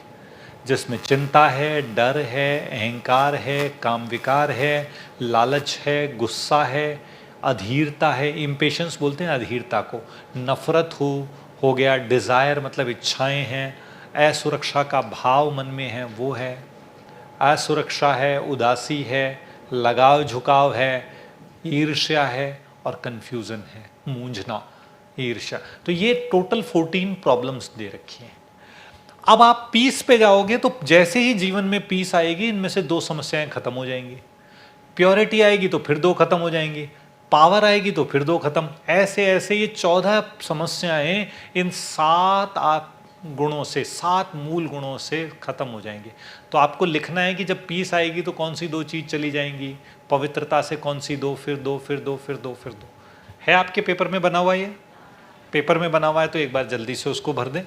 जिसमें चिंता है, डर है, अहंकार है, काम विकार है, लालच है, गुस्सा है, अधीरता है, इम्पेशंस बोलते हैं अधीरता को, नफरत हो गया, डिज़ायर मतलब इच्छाएं हैं, असुरक्षा का भाव मन में है वो है, असुरक्षा है, उदासी है, लगाव झुकाव है, ईर्ष्या है और कन्फ्यूज़न है, मूंझना, ईर्ष्या। तो ये टोटल 14 प्रॉब्लम्स दे रखी हैं। अब आप पीस पे जाओगे तो जैसे ही जीवन में पीस आएगी इनमें से 2 समस्याएं खत्म हो जाएंगी। प्योरिटी आएगी तो फिर 2 खत्म हो जाएंगी, पावर आएगी तो फिर 2 खत्म। ऐसे ऐसे ये 14 समस्याएं इन 7 गुणों से, 7 मूल गुणों से खत्म हो जाएंगी। तो आपको लिखना है कि जब पीस आएगी तो कौन सी 2 चीज़ चली जाएंगी, पवित्रता से कौन सी 2, फिर 2, फिर 2, फिर 2, फिर 2। है आपके पेपर में बना हुआ? ये पेपर में बना हुआ है तो एक बार जल्दी से उसको भर दें।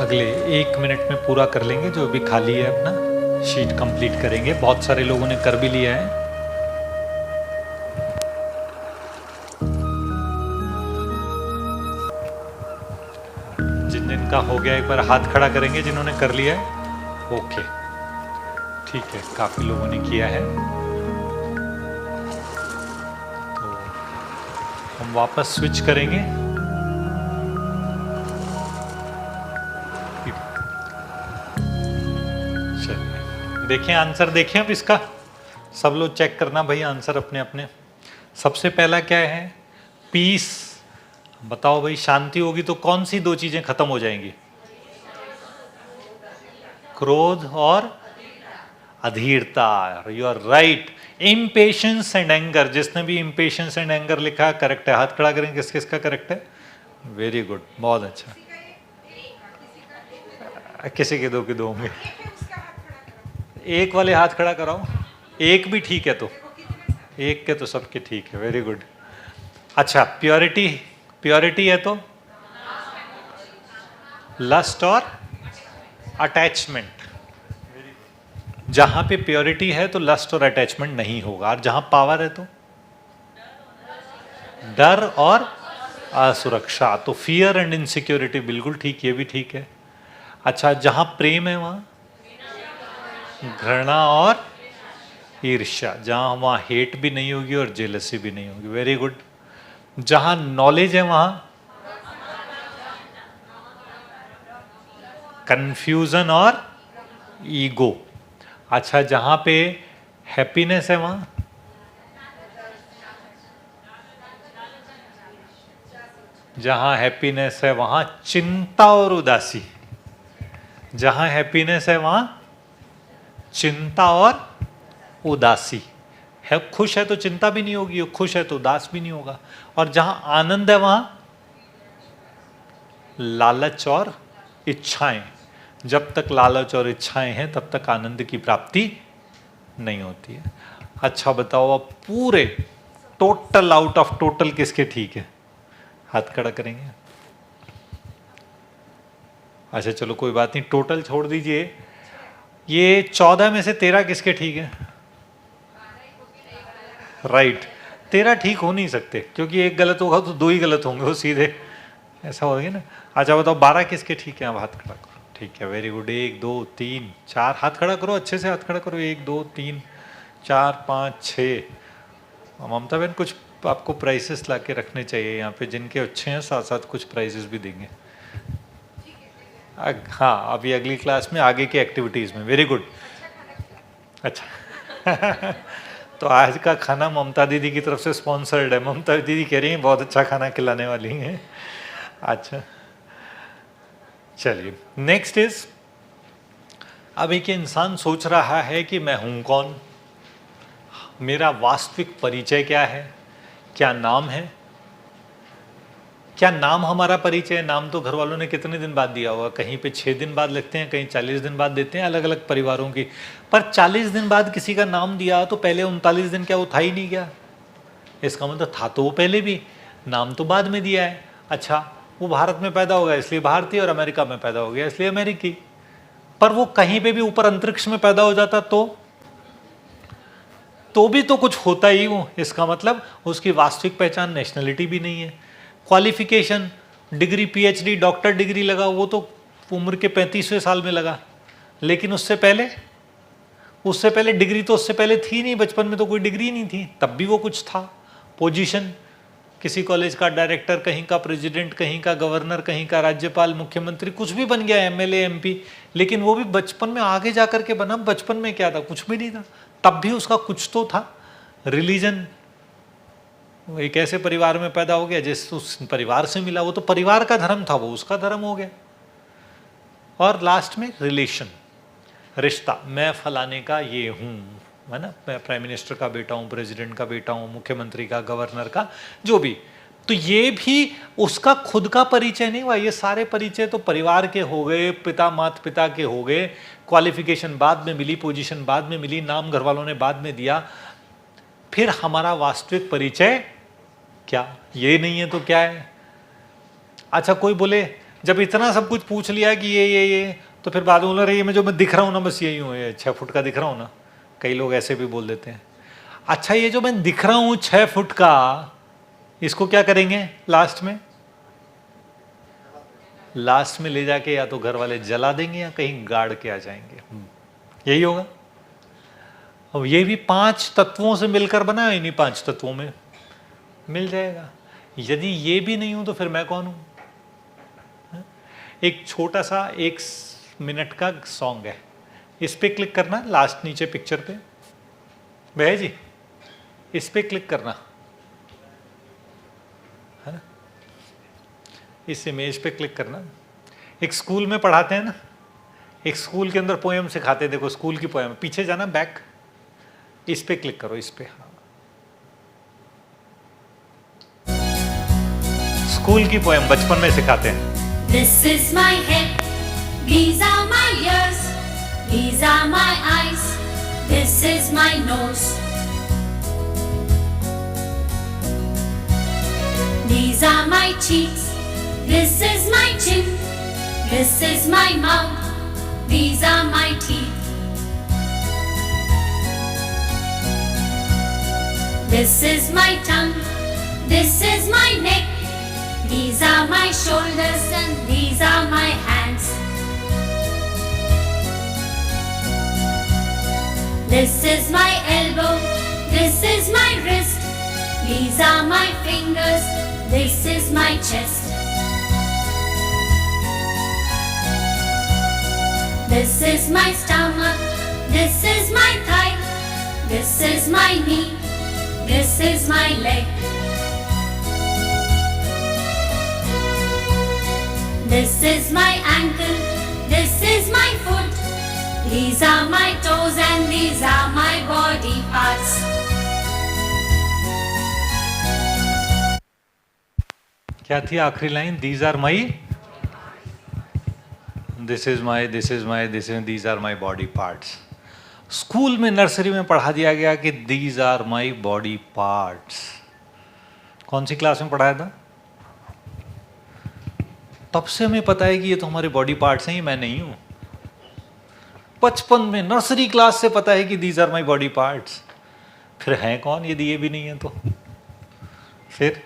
अगले 1 मिनट में पूरा कर लेंगे, जो भी खाली है अपना शीट कंप्लीट करेंगे। बहुत सारे लोगों ने कर भी लिया है। जिन जिन का हो गया एक बार हाथ खड़ा करेंगे, जिन्होंने कर लिया है। ओके, ठीक है, काफी लोगों ने किया है। तो हम वापस स्विच करेंगे। देखें आंसर, देखें अब इसका सब लोग चेक करना भाई आंसर अपने अपने। सबसे पहला क्या है? पीस। बताओ भाई, शांति होगी तो कौन सी 2 चीजें खत्म हो जाएंगी? क्रोध और अधीरता। You are right. Impatience and anger, जिसने भी इम्पेशंस एंड एंगर लिखा करेक्ट है। हाथ खड़ा करें, किस किसका करेक्ट है? वेरी गुड, बहुत अच्छा। किसी के 2 के 2 होंगे। एक वाले हाथ खड़ा कराओ। एक भी ठीक है तो, एक के तो सबके ठीक है। Very good. अच्छा, प्योरिटी, प्योरिटी है तो लस्ट और अटैचमेंट। जहां पे प्योरिटी है तो लस्ट और अटैचमेंट नहीं होगा। और जहां पावर है तो डर और असुरक्षा। तो फियर एंड इनसिक्योरिटी, बिल्कुल ठीक, ये भी ठीक है। अच्छा, जहां प्रेम है वहां घृणा और ईर्ष्या। जहां वहां हेट भी नहीं होगी और जेलसी भी नहीं होगी। Very good. जहां नॉलेज है वहां कंफ्यूजन और ईगो। अच्छा, जहां पे हैप्पीनेस है वहां जहां हैप्पीनेस है वहां चिंता और उदासी। जहां हैप्पीनेस है वहां चिंता और उदासी है। खुश है तो चिंता भी नहीं होगी, खुश है तो उदास भी नहीं होगा। और जहां आनंद है वहां लालच और इच्छाएं। जब तक लालच और इच्छाएं हैं तब तक आनंद की प्राप्ति नहीं होती है। अच्छा बताओ, अब पूरे टोटल आउट ऑफ टोटल किसके ठीक है? हाथ खड़ा करेंगे। अच्छा चलो कोई बात नहीं, टोटल छोड़ दीजिए। ये 14 में से 13 किसके ठीक है? राइट, 13 ठीक हो नहीं सकते, क्योंकि एक गलत होगा तो 2 ही गलत होंगे, वो सीधे ऐसा होगा ना। अच्छा बताओ 12 किसके ठीक है? आप हाथ खड़ा करो। ठीक है, वेरी गुड। 1 2 3 4, हाथ खड़ा करो, अच्छे से हाथ खड़ा करो। 1 2 3 4 5 6। ममता बहन कुछ आपको प्राइसेस ला के रखने चाहिए यहाँ पे, जिनके अच्छे हैं साथ साथ कुछ प्राइजेस भी देंगे। हाँ, अभी अगली क्लास में आगे की एक्टिविटीज़ में। Very good. अच्छा तो आज का खाना ममता दीदी की तरफ से स्पॉन्सर्ड है। ममता दीदी कह रही हैं बहुत अच्छा खाना खिलाने वाली हैं। अच्छा चलिए, नेक्स्ट इज, अब एक इंसान सोच रहा है कि मैं हूं कौन, मेरा वास्तविक परिचय क्या है, क्या नाम है। क्या नाम हमारा परिचय है? नाम तो घर वालों ने कितने दिन बाद दिया होगा, कहीं पे 6 दिन बाद लिखते हैं, कहीं 40 दिन बाद देते हैं, अलग अलग परिवारों की। पर 40 दिन बाद किसी का नाम दिया तो पहले 39 दिन क्या वो था ही नहीं क्या? इसका मतलब था तो वो पहले भी, नाम तो बाद में दिया है। अच्छा, वो भारत में पैदा हो गया इसलिए भारतीय, और अमेरिका में पैदा हो गया इसलिए अमेरिकी। पर वो कहीं पे भी ऊपर अंतरिक्ष में पैदा हो जाता तो भी तो कुछ होता ही हो। इसका मतलब उसकी वास्तविक पहचान नेशनलिटी भी नहीं है। Qualification, degree, PhD, doctor degree लगा, वो तो उम्र के 35वें साल में लगा, लेकिन उससे पहले डिग्री तो उससे पहले थी नहीं, बचपन में तो कोई डिग्री नहीं थी, तब भी वो कुछ था। पोजीशन, किसी कॉलेज का डायरेक्टर, कहीं का प्रेसिडेंट, कहीं का गवर्नर, कहीं का राज्यपाल, मुख्यमंत्री, कुछ भी बन गया, एमएलए, एमपी, लेकिन वो भी बचपन में आगे जा करके बना। बचपन में क्या था? कुछ भी नहीं था, तब भी उसका कुछ तो था। रिलीजन, एक ऐसे परिवार में पैदा हो गया जिस उस परिवार से मिला, वो तो परिवार का धर्म था, वो उसका धर्म हो गया। और लास्ट में रिलेशन, रिश्ता, मैं फलाने का ये हूँ, है ना, मैं प्राइम मिनिस्टर का बेटा हूँ, प्रेसिडेंट का बेटा हूँ, मुख्यमंत्री का, गवर्नर का, जो भी। तो ये भी उसका खुद का परिचय नहीं हुआ। ये सारे परिचय तो परिवार के हो गए, पिता माता पिता के हो गए, क्वालिफिकेशन बाद में मिली, पोजीशन बाद में मिली, नाम घर वालों ने बाद में दिया। फिर हमारा वास्तविक परिचय क्या? ये नहीं है तो क्या है? अच्छा कोई बोले जब इतना सब कुछ पूछ लिया कि ये तो फिर बाद में बोल रहे ये मैं जो मैं दिख रहा हूँ ना, बस यही हूँ, ये 6 फुट का दिख रहा हूँ ना। कई लोग ऐसे भी बोल देते हैं। अच्छा ये जो मैं दिख रहा हूँ 6 फुट का, इसको क्या करेंगे लास्ट में? लास्ट में ले जाके या तो घर वाले जला देंगे या कहीं गाड़ के आ जाएंगे, यही होगा। अब ये भी 5 तत्वों से मिलकर बना है, इन्हीं 5 तत्वों में मिल जाएगा। यदि ये भी नहीं हूं तो फिर मैं कौन हूं? एक छोटा सा 1 मिनट का सॉन्ग है, इस पे क्लिक करना, लास्ट नीचे पिक्चर पे भैया जी, इस पे क्लिक करना, है ना, इस इमेज पे क्लिक करना। एक स्कूल में पढ़ाते हैं ना, एक स्कूल के अंदर पोएम सिखाते हैं, देखो स्कूल की पोएम, पीछे जाना, बैक, इस पे क्लिक करो, इस पे। हाँ, स्कूल की पोएम बचपन में सिखाते हैं। This is my head, these are my ears, these are my eyes, this is my nose. These are my cheeks, this is my chin, this is my mouth, these are my teeth. This is my tongue, this is my neck, these are my shoulders and these are my hands. This is my elbow, this is my wrist, these are my fingers, this is my chest. This is my stomach, this is my thigh, this is my knee, this is my leg. This is my ankle, this is my foot, these are my toes and these are my body parts. क्या थी आखिरी line? These are my, this is my, this is my, this is, these are my body parts. School में नर्सरी में पढ़ा दिया गया कि these are my body parts, कौन सी क्लास में पढ़ाया था? तब से हमें पता है कि ये तो हमारे बॉडी पार्ट्स हैं, ये मैं नहीं हूं। बचपन में नर्सरी क्लास से पता है कि these are my body parts. फिर हैं कौन यदि ये भी नहीं है तो? फिर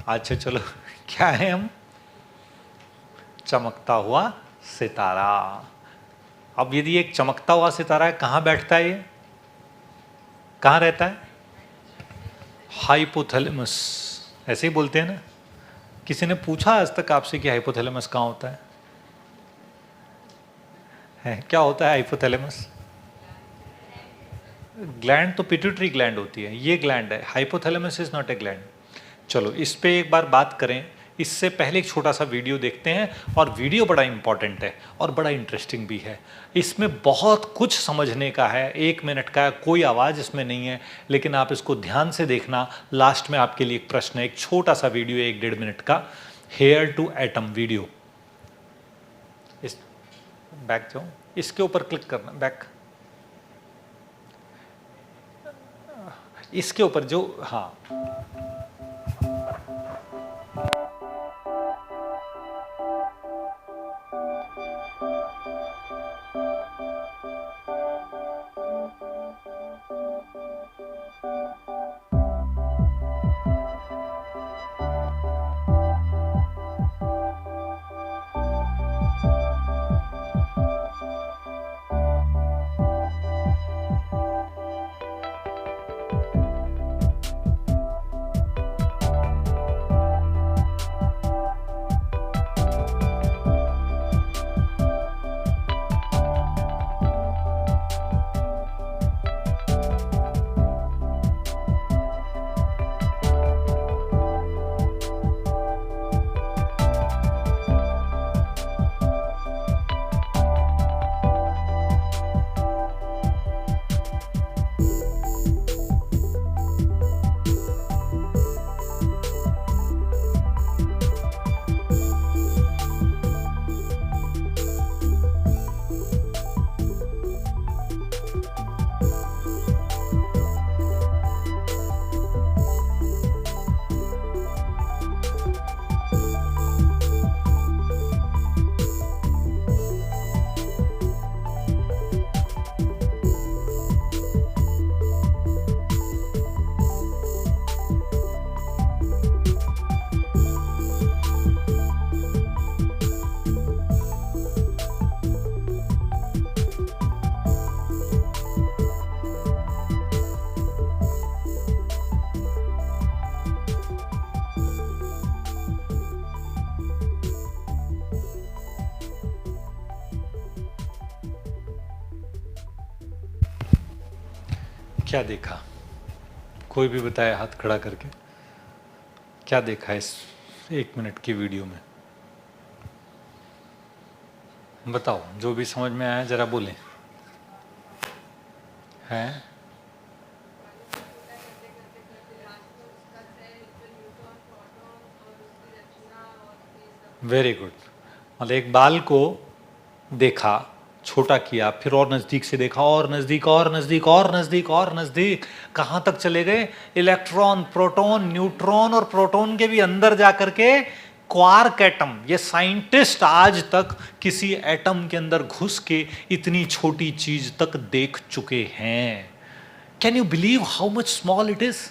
अच्छा चलो क्या है हम? चमकता हुआ सितारा। अब यदि एक चमकता हुआ सितारा है, कहाँ बैठता है ये? कहाँ रहता है? हाइपोथैलेमस, ऐसे ही बोलते हैं ना। किसी ने पूछा आज तक आपसे कि हाइपोथैलेमस कहाँ होता है? क्या होता है हाइपोथैलेमस? ग्लैंड तो पिट्यूटरी ग्लैंड होती है, ये ग्लैंड है। Hypothalamus is not a gland. चलो इस पे एक बार बात करें, इससे पहले एक छोटा सा वीडियो देखते हैं। और वीडियो बड़ा इंपॉर्टेंट है और बड़ा इंटरेस्टिंग भी है। इसमें बहुत कुछ समझने का है। 1 मिनट का, कोई आवाज़ इसमें नहीं है, लेकिन आप इसको ध्यान से देखना। लास्ट में आपके लिए एक प्रश्न है, एक छोटा सा वीडियो 1-1.5 मिनट का, हेयर टू एटम वीडियो। इस बैक जाओ, इसके ऊपर क्लिक करना, बैक, इसके ऊपर जो, हाँ क्या देखा? कोई भी बताए हाथ खड़ा करके, क्या देखा इस 1 मिनट की वीडियो में? बताओ, जो भी समझ में आया जरा बोलें। हैं? Very good. मतलब एक बाल को देखा, छोटा किया, फिर और नज़दीक से देखा, और नज़दीक और नज़दीक और नज़दीक और नज़दीक, कहाँ तक चले गए? इलेक्ट्रॉन, प्रोटॉन, न्यूट्रॉन और प्रोटॉन के भी अंदर जाकर के क्वार्क एटम। ये साइंटिस्ट आज तक किसी एटम के अंदर घुस के इतनी छोटी चीज तक देख चुके हैं। Can you believe how much small it is?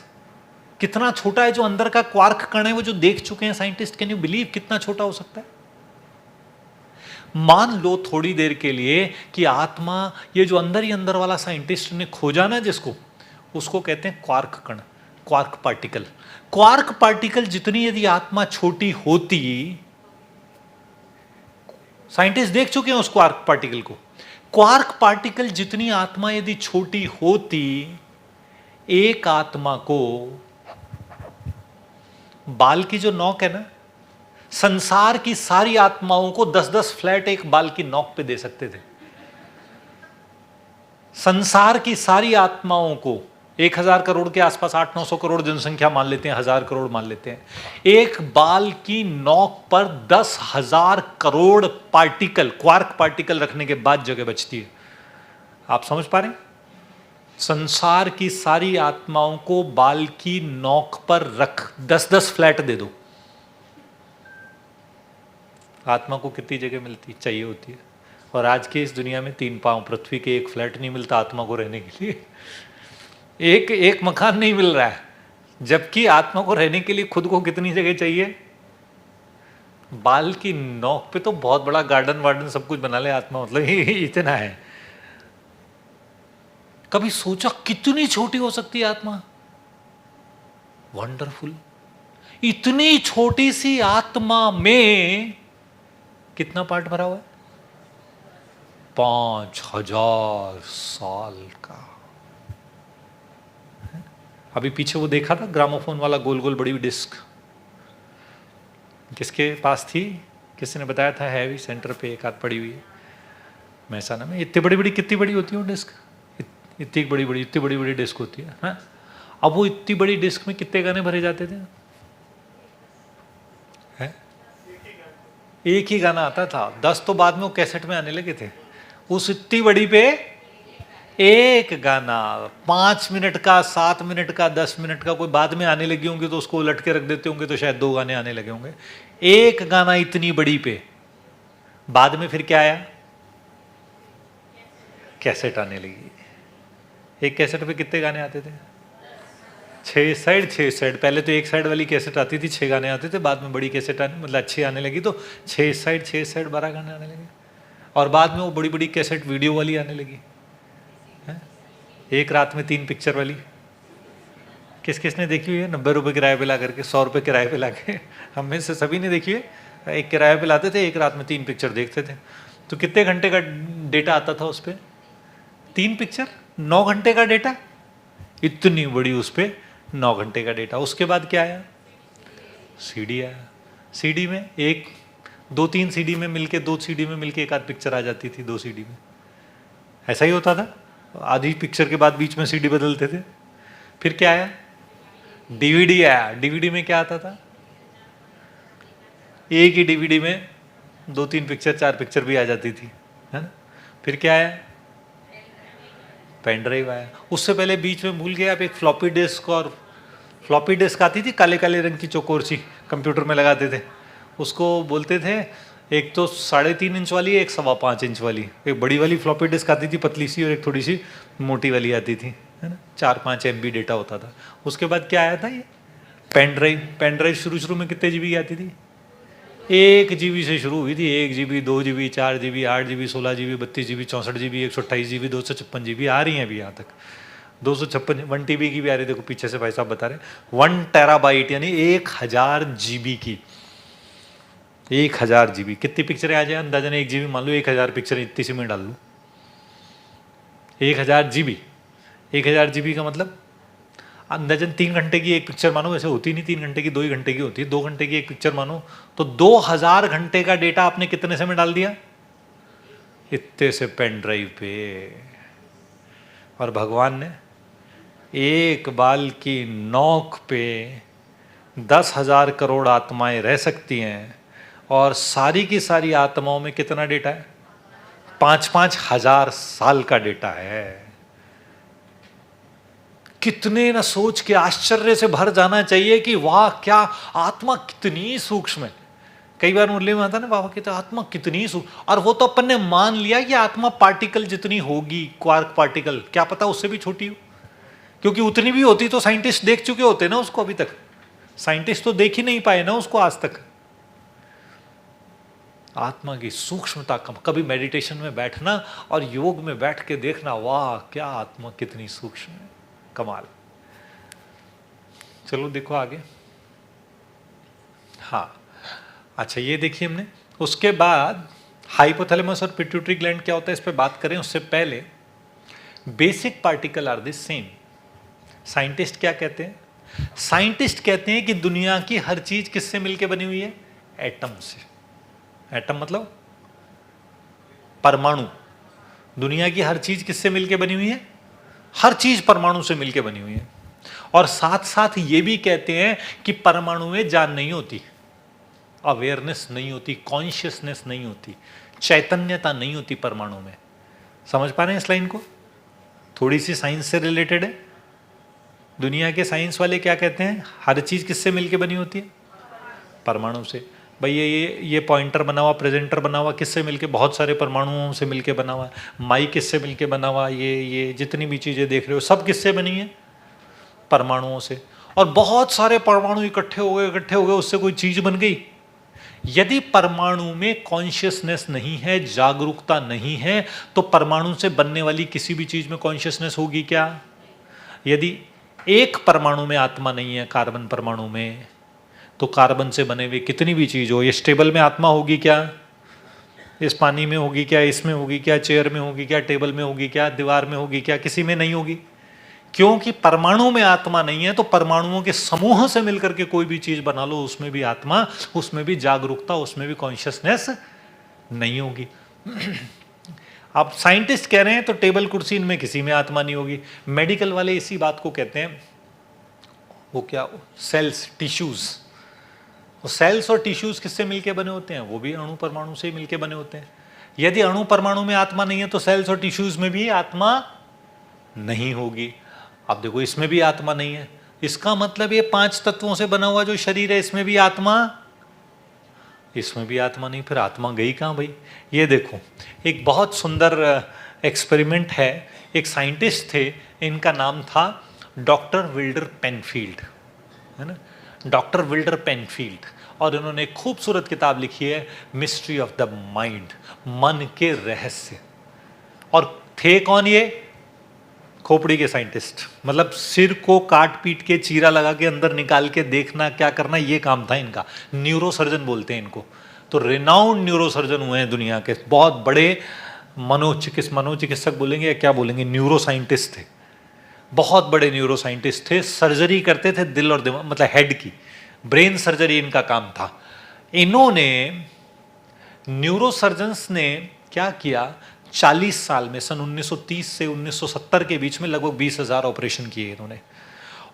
कितना छोटा है जो अंदर का क्वार्क कण है, वो जो देख चुके हैं साइंटिस्ट। कैन यू बिलीव कितना छोटा हो सकता है? मान लो थोड़ी देर के लिए कि आत्मा, ये जो अंदर ही अंदर वाला साइंटिस्ट ने खोजा ना जिसको, उसको कहते हैं क्वार्क कण, क्वार्क पार्टिकल। क्वार्क पार्टिकल जितनी यदि आत्मा छोटी होती, साइंटिस्ट देख चुके हैं उस क्वार्क पार्टिकल को, क्वार्क पार्टिकल जितनी आत्मा यदि छोटी होती, एक आत्मा को बाल की जो नोक है ना, संसार की सारी आत्माओं को 10-10 फ्लैट एक बाल की नोक पे दे सकते थे। संसार की सारी आत्माओं को 1000 करोड़ के आसपास, 800-900 करोड़ जनसंख्या मान लेते हैं, 1000 करोड़ मान लेते हैं, एक बाल की नोक पर 10,000 करोड़ पार्टिकल, क्वार्क पार्टिकल रखने के बाद जगह बचती है। आप समझ पा रहे हैं? संसार की सारी आत्माओं को बाल की नोक पर रख 10-10 फ्लैट दे दो, आत्मा को कितनी जगह मिलती चाहिए होती है। और आज की इस दुनिया में 3 पांव पृथ्वी के एक फ्लैट नहीं मिलता आत्मा को रहने के लिए, एक मकान नहीं मिल रहा है, जबकि आत्मा को रहने के लिए खुद को कितनी जगह चाहिए। बाल की नोक पे तो बहुत बड़ा गार्डन वार्डन सब कुछ बना ले आत्मा, मतलब इतना है। कभी सोचा कितनी छोटी हो सकती है आत्मा? वंडरफुल। इतनी छोटी सी आत्मा में कितना पार्ट भरा हुआ है? 5000 साल का। अभी पीछे वो देखा था ग्रामोफोन वाला गोल गोल बड़ी डिस्क, किसके पास थी? किसी ने बताया था हैवी सेंटर पे एक हाथ पड़ी हुई है महसाना में। इतनी बड़ी बड़ी, कितनी बड़ी होती है वो डिस्क? इतनी बड़ी बड़ी डिस्क होती है। हाँ, अब वो इतनी बड़ी डिस्क में कितने गाने भरे जाते थे? है? एक ही गाना आता था, 10 तो बाद में वो कैसेट में आने लगे थे। उस इतनी बड़ी पे एक गाना 5 मिनट का, 7 मिनट का, 10 मिनट का, कोई बाद में आने लगी होंगे तो उसको उलट के रख देते होंगे तो शायद 2 गाने आने लगे होंगे। एक गाना इतनी बड़ी पे, बाद में फिर क्या आया? कैसेट आने लगी। एक कैसेट पे कितने गाने आते थे? 6 साइड। पहले तो एक साइड वाली कैसेट आती थी, 6 गाने आते थे, बाद में बड़ी कैसेट आने, मतलब अच्छी आने लगी तो 6 साइड 12 गाने आने लगे। और बाद में वो बड़ी बड़ी कैसेट वीडियो वाली आने लगी है? एक रात में 3 पिक्चर वाली। किसने देखी हुई है? 90 रुपये किराए पे ला करके, 100 रुपये किराए पे ला के, हम में से सभी ने देखी है। एक किराए पे लाते थे, एक रात में 3 पिक्चर देखते थे। तो कितने घंटे का डेटा आता था उस पर? 3 पिक्चर, 9 घंटे का डेटा। इतनी बड़ी उस पर 9 घंटे का डेटा। उसके बाद क्या आया? सीडी आया। सीडी में 2-3 सीडी में मिलके, 2 सीडी में मिलके एक आध पिक्चर आ जाती थी 2 सीडी में। ऐसा ही होता था। आधी पिक्चर के बाद बीच में सीडी बदलते थे। फिर क्या आया? डीवीडी आया। डीवीडी में क्या आता था? एक ही डीवीडी में 2-3 पिक्चर, 4 पिक्चर भी आ जाती थी, है ना? फिर क्या आया? पेन ड्राइव आया। उससे पहले बीच में भूल गए आप, एक फ्लॉपी डिस्क, और फ्लॉपी डिस्क आती थी काले काले रंग की, चौकोर सी, कंप्यूटर में लगाते थे। उसको बोलते थे, एक तो 3.5 इंच वाली, एक 5.25 इंच वाली। एक बड़ी वाली फ्लॉपी डिस्क आती थी पतली सी, और एक थोड़ी सी मोटी वाली आती थी, है ना? 4-5 MB डेटा होता था। उसके बाद क्या आया था? ये पेन ड्राइव। पेन ड्राइव शुरू में कितने GB की आती थी? 1 GB से शुरू हुई थी। 1 GB, 2 GB, 4 GB, 8 GB, 16 GB, 32 GB, 64 GB, 128 GB, 256 GB आ रही हैं अभी यहाँ तक। 256, 1 TB की भी आ रही है। देखो पीछे से भाई साहब बता रहे, 1 टेराबाइट यानी 1000 GB की। 1000 GB कितनी पिक्चरें आ जाए? अंदाजन 1 GB मान लो, 1000 पिक्चरें इतनी सी में डाल लो। 1000 GB, 1000 GB का मतलब अंदाजन 3 घंटे की एक पिक्चर मानो। वैसे होती नहीं 3 घंटे की, 2 ही घंटे की होती है। 2 घंटे की एक पिक्चर मानो तो 2000 घंटे का डेटा आपने कितने से में डाल दिया? इतने से पेन ड्राइव पे। और भगवान ने एक बाल की नोक पे 10,000 करोड़ आत्माएं रह सकती हैं, और सारी की सारी आत्माओं में कितना डेटा है? 5-5 हजार साल का डेटा है। कितने न सोच के आश्चर्य से भर जाना चाहिए कि वाह, क्या आत्मा कितनी सूक्ष्म है। कई बार मुरली में आता ना, बाबा कहते आत्मा कितनी सूक्ष्म, और वो तो अपन ने मान लिया कि आत्मा पार्टिकल जितनी होगी, क्वार्क पार्टिकल, क्या पता उससे भी छोटी हो, क्योंकि उतनी भी होती तो साइंटिस्ट देख चुके होते ना उसको। अभी तक साइंटिस्ट तो देख ही नहीं पाए ना उसको आज तक। आत्मा की सूक्ष्मता कम। कभी मेडिटेशन में बैठना और योग में बैठ के देखना, वाह क्या आत्मा कितनी सूक्ष्म है, कमाल। चलो देखो आगे। हाँ, अच्छा ये देखिए हमने। उसके बाद हाइपोथैलेमस और पिट्यूटरी ग्लैंड क्या होता है इस पे बात करें उससे पहले, basic particle are the same. Scientist क्या कहते हैं? साइंटिस्ट कहते हैं कि दुनिया की हर चीज किससे मिलके बनी हुई है? एटम से। एटम मतलब परमाणु। दुनिया की हर चीज किससे मिलके बनी हुई है? हर चीज परमाणु से मिलके बनी हुई है। और साथ साथ ये भी कहते हैं कि परमाणु में जान नहीं होती, अवेयरनेस नहीं होती, कॉन्शियसनेस नहीं होती, चैतन्यता नहीं होती परमाणु में। समझ पा रहे हैं इस लाइन को? थोड़ी सी साइंस से रिलेटेड है। दुनिया के साइंस वाले क्या कहते हैं, हर चीज किससे मिलके बनी होती है, परमाणु से। भाई ये पॉइंटर बना हुआ, प्रेजेंटर बना हुआ किससे मिलके, बहुत सारे परमाणुओं से मिलके बना हुआ है। माइक किससे मिलके बना हुआ, ये जितनी भी चीजें देख रहे हो सब किससे बनी है, परमाणुओं से। और बहुत सारे परमाणु इकट्ठे हो गए, उससे कोई चीज बन गई। यदि परमाणु में कॉन्शियसनेस नहीं है, जागरूकता नहीं है, तो परमाणु से बनने वाली किसी भी चीज में कॉन्शियसनेस होगी क्या? यदि एक परमाणु में आत्मा नहीं है, कार्बन परमाणु में, तो कार्बन से बने हुए कितनी भी चीज हो, इस टेबल में आत्मा होगी क्या, इस पानी में होगी क्या, इसमें होगी क्या, चेयर में होगी क्या, टेबल में होगी क्या, दीवार में होगी क्या, किसी में नहीं होगी। क्योंकि परमाणु में आत्मा नहीं है, तो परमाणुओं के समूह से मिलकर के कोई भी चीज बना लो, उसमें भी आत्मा, उसमें भी जागरूकता, उसमें भी कॉन्शियसनेस नहीं होगी। आप साइंटिस्ट कह रहे हैं तो टेबल कुर्सी इनमें किसी में आत्मा नहीं होगी। मेडिकल वाले इसी बात को कहते हैं, वो क्या, सेल्स, टिश्यूज। सेल्स और टिश्यूज किससे मिलके बने होते हैं, वो भी अणु परमाणु से मिलके बने होते हैं। यदि अणु परमाणु में आत्मा नहीं है, तो सेल्स और टिश्यूज में भी आत्मा नहीं होगी। अब देखो, इसमें भी आत्मा नहीं है, इसका मतलब ये 5 तत्वों से बना हुआ जो शरीर है, इसमें भी आत्मा, इसमें भी आत्मा नहीं। फिर आत्मा गई कहाँ भाई? ये देखो, एक बहुत सुंदर एक्सपेरिमेंट है। एक साइंटिस्ट थे, इनका नाम था डॉक्टर विल्डर पेनफील्ड, है ना, डॉक्टर विल्डर पेनफील्ड। और इन्होंने एक खूबसूरत किताब लिखी है, मिस्ट्री ऑफ द माइंड, मन के रहस्य। और थे कौन ये? खोपड़ी के साइंटिस्ट, मतलब सिर को काट पीट के चीरा लगा के अंदर निकाल के देखना क्या करना, ये काम था इनका। न्यूरोसर्जन बोलते हैं इनको। तो रिनाउंड न्यूरोसर्जन हुए हैं दुनिया के, बहुत बड़े मनोचिकित्सक बोलेंगे या क्या बोलेंगे, न्यूरो साइंटिस्ट थे, बहुत बड़े न्यूरो साइंटिस्ट थे। सर्जरी करते थे दिल और दिमाग, मतलब हेड की, ब्रेन सर्जरी इनका काम था। इन्होंने, न्यूरोसर्जन्स ने क्या किया, 40 साल में, सन 1930 से 1970 के बीच में लगभग 20,000 ऑपरेशन किए इन्होंने।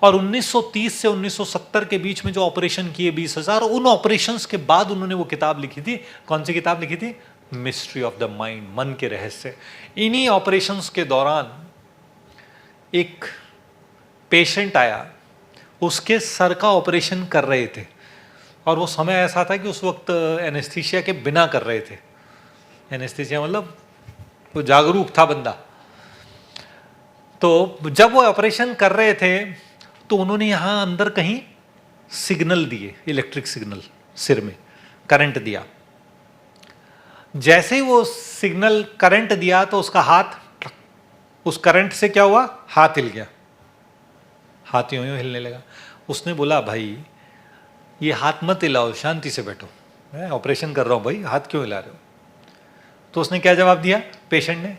और 1930 से 1970 के बीच में जो ऑपरेशन किए 20,000, उन ऑपरेशंस के बाद उन्होंने वो किताब लिखी थी। कौन सी किताब लिखी थी? मिस्ट्री ऑफ द माइंड, मन के रहस्य। इन्हीं ऑपरेशंस के दौरान एक पेशेंट आया, उसके सर का ऑपरेशन कर रहे थे, और वो समय ऐसा था कि उस वक्त एनेस्थीसिया के बिना कर रहे थे। एनेस्थीसिया मतलब वो जागरूक था बंदा। तो जब वो ऑपरेशन कर रहे थे, तो उन्होंने यहां अंदर कहीं सिग्नल दिए, इलेक्ट्रिक सिग्नल, सिर में करंट दिया। जैसे ही वो सिग्नल करंट दिया, तो उसका हाथ, उस करंट से क्या हुआ, हाथ हिल गया, हाथ यूं यूं हिलने लगा। उसने बोला, भाई ये हाथ मत हिलाओ, शांति से बैठो, मैं ऑपरेशन कर रहा हूं भाई, हाथ क्यों हिला रहे हो? तो उसने क्या जवाब दिया पेशेंट ने?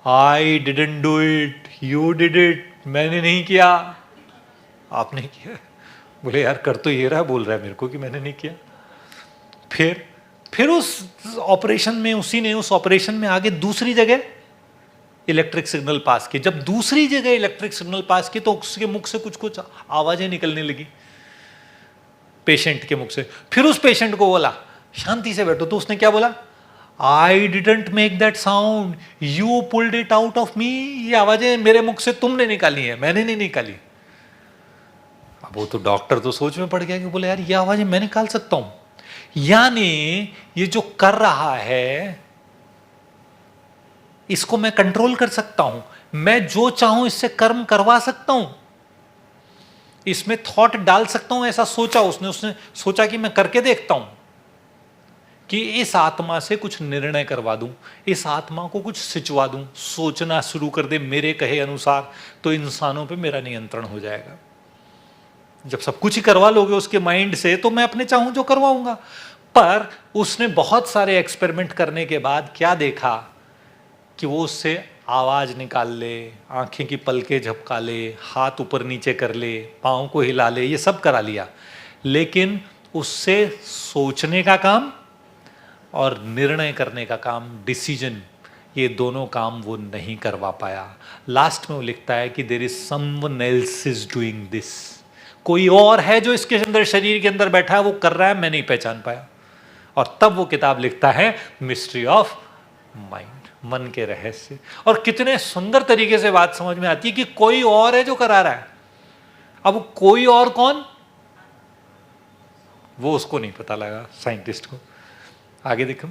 I didn't do it, you did it, मैंने नहीं किया, आपने किया। बोले यार कर तो ये रहा, बोल रहा है मेरे को कि मैंने नहीं किया। फिर उस ऑपरेशन में, उसी ने उस ऑपरेशन में आगे दूसरी जगह इलेक्ट्रिक सिग्नल पास की। जब दूसरी जगह इलेक्ट्रिक सिग्नल पास की, तो उसके मुख से कुछ कुछ आवाजें निकलने लगी, पेशेंट के मुख से। फिर उस पेशेंट को बोला शांति से बैठो, तो उसने क्या बोला? I didn't make that sound, you pulled it out of me. ये आवाजें मेरे मुख से तुमने निकाली है, मैंने नहीं निकाली। अब वो तो डॉक्टर तो सोच में पड़ गया कि बोले यार ये आवाजें मैं निकाल सकता हूं, यानी ये जो कर रहा है इसको मैं कंट्रोल कर सकता हूं, मैं जो चाहूं इससे कर्म करवा सकता हूं, इसमें थॉट डाल सकता हूं। ऐसा सोचा उसने सोचा कि मैं करके देखता हूं कि इस आत्मा से कुछ निर्णय करवा दूं, इस आत्मा को कुछ सिचवा दूं, सोचना शुरू कर दे मेरे कहे अनुसार, तो इंसानों पे मेरा नियंत्रण हो जाएगा। जब सब कुछ ही करवा लोगे उसके माइंड से, तो मैं अपने चाहूं जो करवाऊंगा। पर उसने बहुत सारे एक्सपेरिमेंट करने के बाद क्या देखा कि वो उससे आवाज निकाल ले, आंखें की पलकें झपका ले, हाथ ऊपर नीचे कर ले, पाँव को हिला ले, ये सब करा लिया, लेकिन उससे सोचने का काम और निर्णय करने का काम, डिसीजन, ये दोनों काम वो नहीं करवा पाया। लास्ट में वो लिखता है कि there is someone else is doing this, कोई और है जो इसके अंदर, शरीर के अंदर बैठा है, वो कर रहा है, मैं नहीं पहचान पाया। और तब वो किताब लिखता है मिस्ट्री ऑफ माइंड। मन के रहस्य। और कितने सुंदर तरीके से बात समझ में आती है कि कोई और है जो करा रहा है। अब कोई और कौन, वो उसको नहीं पता लगा, साइंटिस्ट को। आगे देखो,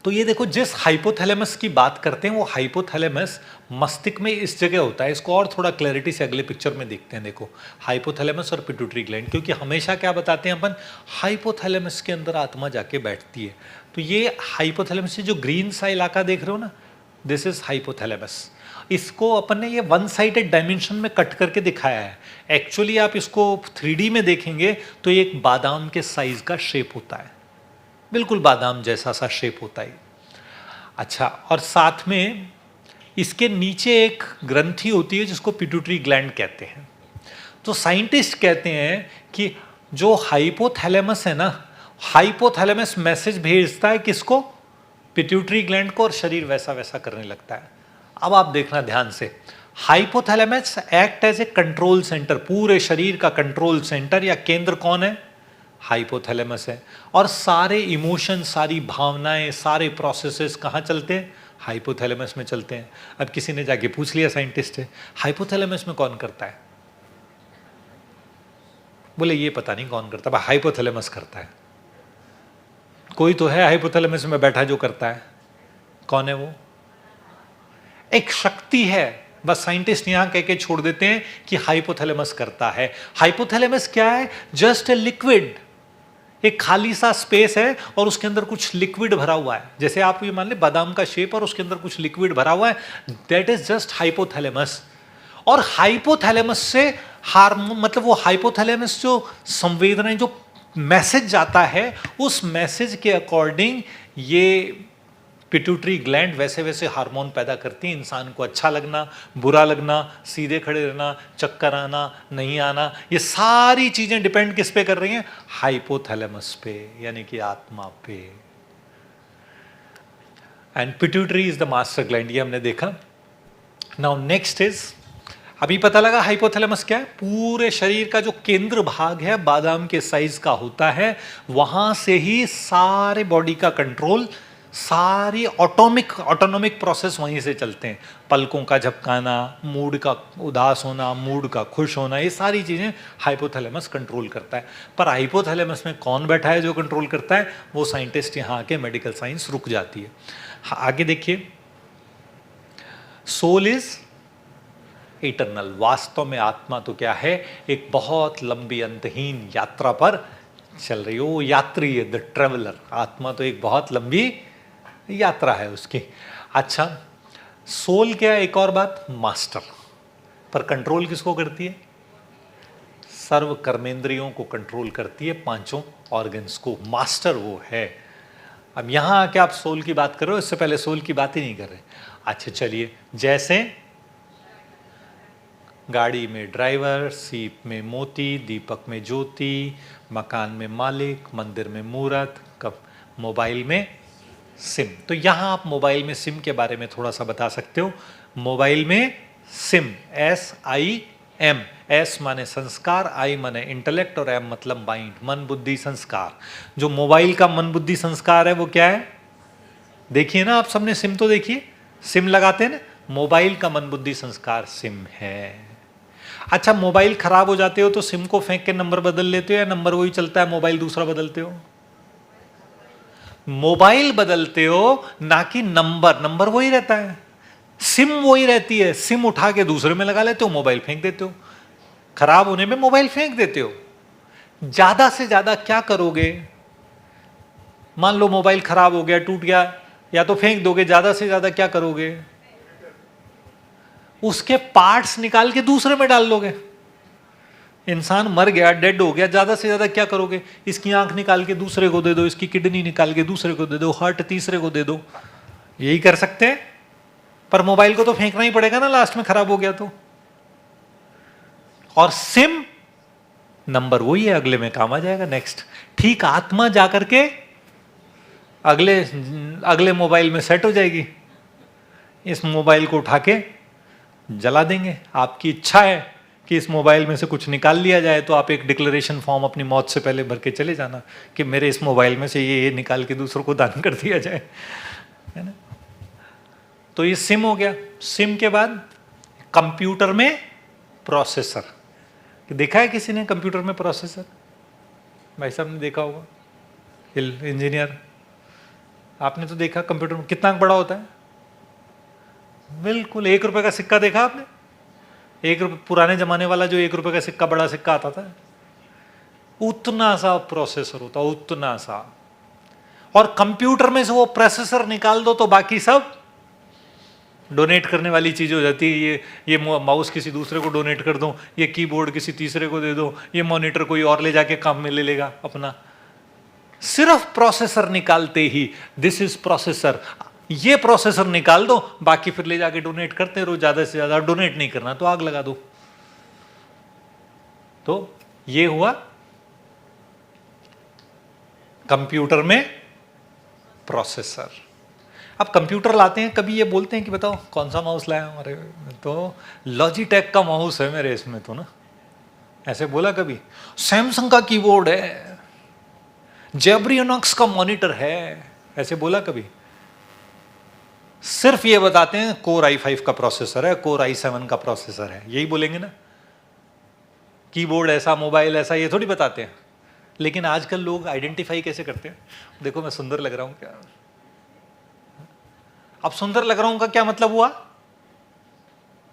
तो ये देखो, जिस हाइपोथैलेमस की बात करते हैं वो हाइपोथैलेमस मस्तिष्क में इस जगह होता है। इसको और थोड़ा क्लैरिटी से अगले पिक्चर में देखते हैं। देखो, हाइपोथैलेमस और पिट्यूटरी ग्लैंड, क्योंकि हमेशा क्या बताते हैं अपन, हाइपोथैलेमस के अंदर आत्मा जाके बैठती है। तो ये हाइपोथैलेमस से जो ग्रीन सा इलाका देख रहे हो ना, दिस इज हाइपोथैलेमस। इसको अपन ने ये वन साइडेड डायमेंशन में कट करके दिखाया है। एक्चुअली आप इसको 3D में देखेंगे तो ये एक बादाम के साइज का शेप होता है, बिल्कुल बादाम जैसा सा शेप होता है। अच्छा, और साथ में इसके नीचे एक ग्रंथि होती है जिसको पिट्यूटरी ग्लैंड कहते हैं। तो साइंटिस्ट कहते हैं कि जो हाइपोथैलेमस है ना, हाइपोथैलेमस मैसेज भेजता है किसको, पिट्यूटरी ग्लैंड को, और शरीर वैसा वैसा करने लगता है। अब आप देखना ध्यान से, hypothalamus act as a control centre, पूरे शरीर का कंट्रोल सेंटर या केंद्र कौन है, हाइपोथैलेमस है। और सारे इमोशन, सारी भावनाएं, सारे प्रोसेसेस कहाँ चलते हैं, हाइपोथैलेमस में चलते हैं। अब किसी ने जाके पूछ लिया, साइंटिस्ट है, हाइपोथैलेमस में कौन करता है, बोले ये पता नहीं कौन करता, हाइपोथैलेमस करता है। कोई तो है हाइपोथैलेमस में बैठा जो करता है, कौन है वो, एक शक्ति है। बस साइंटिस्ट यहां कह के छोड़ देते हैं कि हाइपोथैलेमस करता है। हाइपोथैलेमस क्या है, जस्ट ए लिक्विड, एक खाली सा स्पेस है और उसके अंदर कुछ लिक्विड भरा हुआ है। जैसे आप ये मान ले बादाम का शेप और उसके अंदर कुछ लिक्विड भरा हुआ है, दैट इज जस्ट हाइपोथैलेमस। और हाइपोथैलेमस से हार्मोन, मतलब वो हाइपोथैलेमस जो संवेदनाएं, जो मैसेज जाता है, उस मैसेज के अकॉर्डिंग ये पिट्यूटरी ग्लैंड वैसे वैसे हार्मोन पैदा करती है। इंसान को अच्छा लगना, बुरा लगना, सीधे खड़े रहना, चक्कर आना, नहीं आना, ये सारी चीजें डिपेंड किस पे कर रही हैं, हाइपोथैलेमस पे, यानी कि आत्मा पे। And pituitary is the master gland, ये हमने देखा। नाउ नेक्स्ट इज, अभी पता लगा हाइपोथैलेमस क्या है, पूरे शरीर का जो केंद्र भाग है बादाम के साइज का होता है, वहां से ही सारे बॉडी का कंट्रोल, सारी ऑटोनोमिक प्रोसेस वहीं से चलते हैं। पलकों का झपकाना, मूड का उदास होना, मूड का खुश होना, ये सारी चीज़ें हाइपोथैलेमस कंट्रोल करता है। पर हाइपोथैलेमस में कौन बैठा है जो कंट्रोल करता है, वो साइंटिस्ट यहाँ आके मेडिकल साइंस रुक जाती है। आगे देखिए, सोल इज इटरनल, वास्तव में आत्मा तो क्या है, एक बहुत लंबी अंतहीन यात्रा पर चल रही है। वो यात्री है, द ट्रेवलर। आत्मा तो एक बहुत लंबी यात्रा है उसकी। अच्छा, सोल क्या है, एक और बात, मास्टर। पर कंट्रोल किसको करती है, सर्व कर्मेंद्रियों को कंट्रोल करती है, पांचों ऑर्गन्स को, मास्टर वो है। अब यहां आके आप सोल की बात कर रहे हो, इससे पहले सोल की बात ही नहीं कर रहे। अच्छा चलिए, जैसे गाड़ी में ड्राइवर, सीप में मोती, दीपक में ज्योति, मकान में मालिक, मंदिर में मूर्त, कब मोबाइल में सिम। तो यहाँ आप मोबाइल में सिम के बारे में थोड़ा सा बता सकते हो। मोबाइल में सिम, SIM, S माने संस्कार, I माने इंटेलेक्ट और M मतलब माइंड, मन बुद्धि संस्कार। जो मोबाइल का मन बुद्धि संस्कार है वो क्या है, देखिए ना आप सबने सिम तो देखिए, सिम लगाते हैं ना, मोबाइल का मन बुद्धि संस्कार सिम है। अच्छा, मोबाइल खराब हो जाते हो तो सिम को फेंक के नंबर बदल लेते हो या नंबर वही चलता है, मोबाइल दूसरा बदलते हो? मोबाइल बदलते हो ना कि नंबर, नंबर वही रहता है, सिम वही रहती है। सिम उठा के दूसरे में लगा लेते हो, मोबाइल फेंक देते हो, खराब होने में मोबाइल फेंक देते हो। ज्यादा से ज्यादा क्या करोगे, मान लो मोबाइल खराब हो गया, टूट गया, या तो फेंक दोगे, ज्यादा से ज्यादा क्या करोगे, उसके पार्ट्स निकाल के दूसरे में डाल लोगे। इंसान मर गया, डेड हो गया, ज्यादा से ज्यादा क्या करोगे, इसकी आंख निकाल के दूसरे को दे दो, इसकी किडनी निकाल के दूसरे को दे दो, हार्ट तीसरे को दे दो, यही कर सकते हैं। पर मोबाइल को तो फेंकना ही पड़ेगा ना, लास्ट में खराब हो गया तो। और सिम नंबर वही है, अगले में काम आ जाएगा, नेक्स्ट। ठीक आत्मा जाकर के अगले मोबाइल में सेट हो जाएगी, इस मोबाइल को उठा के जला देंगे। आपकी इच्छा है कि इस मोबाइल में से कुछ निकाल लिया जाए, तो आप एक डिक्लेरेशन फॉर्म अपनी मौत से पहले भर के चले जाना कि मेरे इस मोबाइल में से ये निकाल के दूसरों को दान कर दिया जाए। है ना। तो ये सिम हो गया। सिम के बाद कंप्यूटर में प्रोसेसर। देखा है किसी ने कंप्यूटर में प्रोसेसर? भाई साहब ने देखा होगा, इंजीनियर आपने तो देखा कंप्यूटर में कितना बड़ा होता है। बिल्कुल 1 रुपए का सिक्का देखा आपने? 1 रुपए पुराने जमाने वाला जो 1 रुपए का सिक्का, बड़ा सिक्का आता था, उतना सा प्रोसेसर होता, उतना सा। और कंप्यूटर में से वो प्रोसेसर निकाल दो तो बाकी सब डोनेट करने वाली चीज हो जाती है। ये माउस किसी दूसरे को डोनेट कर दो, ये कीबोर्ड किसी तीसरे को दे दो, ये मॉनिटर कोई और ले जाके काम में ले लेगा अपना। सिर्फ प्रोसेसर निकालते ही, दिस इज प्रोसेसर, ये प्रोसेसर निकाल दो, बाकी फिर ले जाके डोनेट करते रहो, ज्यादा से ज्यादा। डोनेट नहीं करना तो आग लगा दो। तो ये हुआ कंप्यूटर में प्रोसेसर। अब कंप्यूटर लाते हैं, कभी ये बोलते हैं कि बताओ कौन सा माउस लाया हमारे, तो लॉजिटेक का माउस है मेरे इसमें, तो ना ऐसे बोला कभी। सैमसंग का कीबोर्ड है, जेब्रियनॉक्स का मॉनिटर है, ऐसे बोला कभी? सिर्फ ये बताते हैं कोर i5 का प्रोसेसर है, कोर i7 का प्रोसेसर है, यही बोलेंगे ना। कीबोर्ड ऐसा, मोबाइल ऐसा, ये थोड़ी बताते हैं। लेकिन आजकल लोग आइडेंटिफाई कैसे करते हैं? देखो मैं सुंदर लग रहा हूं क्या? अब सुंदर लग रहा हूं का क्या मतलब हुआ?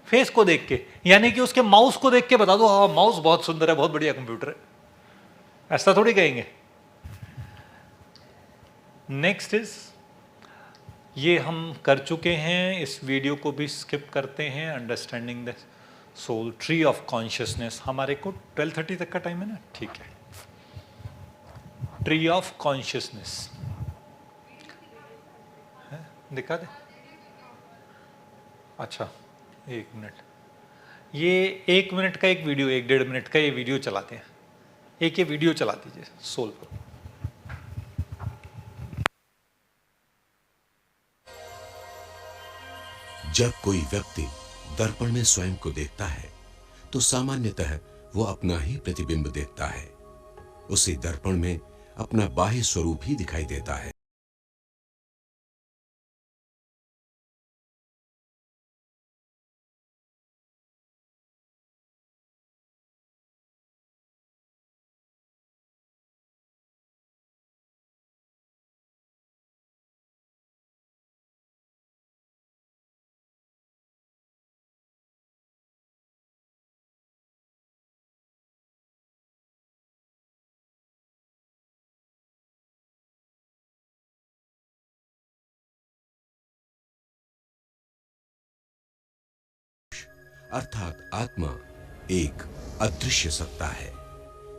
फेस को देख के, यानी कि उसके माउस को देख के बता दो हाँ माउस बहुत सुंदर है, बहुत बढ़िया कंप्यूटर है, ऐसा थोड़ी कहेंगे। नेक्स्ट इज, ये हम कर चुके हैं, इस वीडियो को भी स्किप करते हैं। Understanding the soul tree of consciousness. हमारे को 12:30 तक का टाइम है ना, ठीक है। ट्री ऑफ कॉन्शियसनेस दिखा दे। अच्छा 1 मिनट, ये 1 मिनट का एक वीडियो, 1-1.5 मिनट का ये वीडियो चलाते हैं। एक ये वीडियो चला दीजिए सोल पर। जब कोई व्यक्ति दर्पण में स्वयं को देखता है तो सामान्यतः वो अपना ही प्रतिबिंब देखता है। उसे दर्पण में अपना बाह्य स्वरूप ही दिखाई देता है। अर्थात आत्मा एक अदृश्य सत्ता है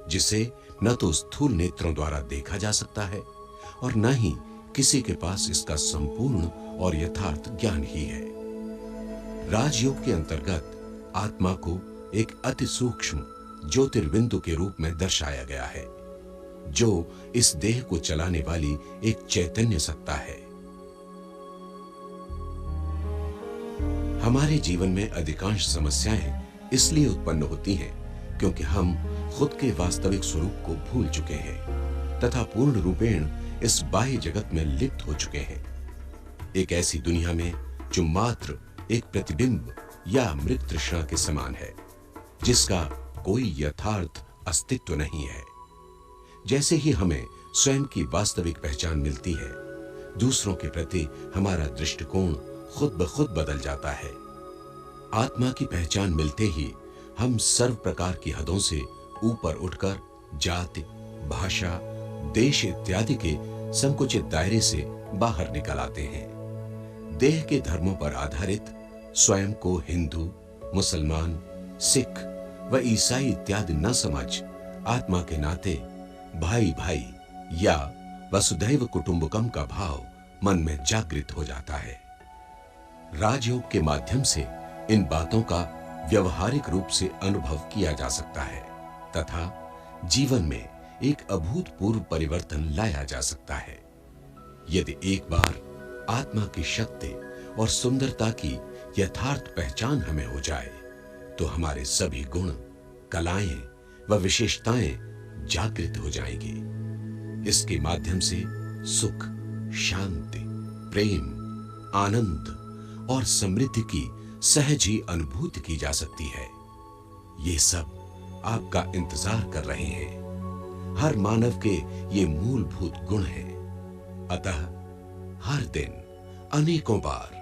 जिसे न तो स्थूल नेत्रों द्वारा देखा जा सकता है और न ही किसी के पास इसका संपूर्ण और यथार्थ ज्ञान ही है। राजयोग के अंतर्गत आत्मा को एक अति सूक्ष्म ज्योतिर्बिंदु के रूप में दर्शाया गया है, जो इस देह को चलाने वाली एक चैतन्य सत्ता है। हमारे जीवन में अधिकांश समस्याएं इसलिए उत्पन्न होती हैं क्योंकि हम खुद के वास्तविक स्वरूप को भूल चुके हैं तथा पूर्ण रूपेण इस बाह्य जगत में लिप्त हो चुके हैं, एक ऐसी दुनिया में जो मात्र एक प्रतिबिंब या मृत तृष्णा के समान है, जिसका कोई यथार्थ अस्तित्व नहीं है। जैसे ही हमें स्वयं की वास्तविक पहचान मिलती है, दूसरों के प्रति हमारा दृष्टिकोण खुद ब खुद बदल जाता है। आत्मा की पहचान मिलते ही हम सर्व प्रकार की हदों से ऊपर उठकर जाति, भाषा, देश इत्यादि के संकुचित दायरे से बाहर निकल आते हैं। देह के धर्मों पर आधारित स्वयं को हिंदू, मुसलमान, सिख व ईसाई इत्यादि न समझ आत्मा के नाते भाई भाई या वसुधैव कुटुंबकम का भाव मन में जागृत हो जाता है। राजयोग के माध्यम से इन बातों का व्यवहारिक रूप से अनुभव किया जा सकता है तथा जीवन में एक अभूतपूर्व परिवर्तन लाया जा सकता है। यदि एक बार आत्मा की शक्ति और सुंदरता की यथार्थ पहचान हमें हो जाए तो हमारे सभी गुण, कलाएं व विशेषताएं जागृत हो जाएंगी। इसके माध्यम से सुख, शांति, प्रेम, आनंद और समृद्धि की सहज ही अनुभूति की जा सकती है। ये सब आपका इंतजार कर रहे हैं। हर मानव के ये मूलभूत गुण हैं। अतः हर दिन अनेकों बार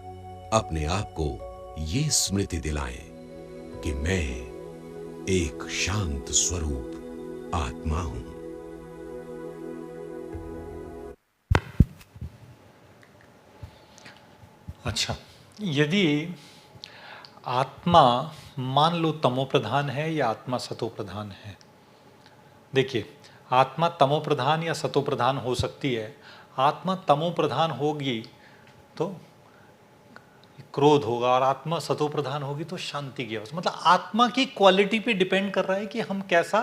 अपने आप को ये स्मृति दिलाएं कि मैं एक शांत स्वरूप आत्मा हूं। अच्छा, यदि आत्मा मान लो तमो प्रधान है या आत्मा सतो प्रधान है। देखिए, आत्मा तमो प्रधान या सतो प्रधान हो सकती है। आत्मा तमो प्रधान होगी तो क्रोध होगा और आत्मा सतो प्रधान होगी तो शांति की अवस्था। मतलब आत्मा की क्वालिटी पे डिपेंड कर रहा है कि हम कैसा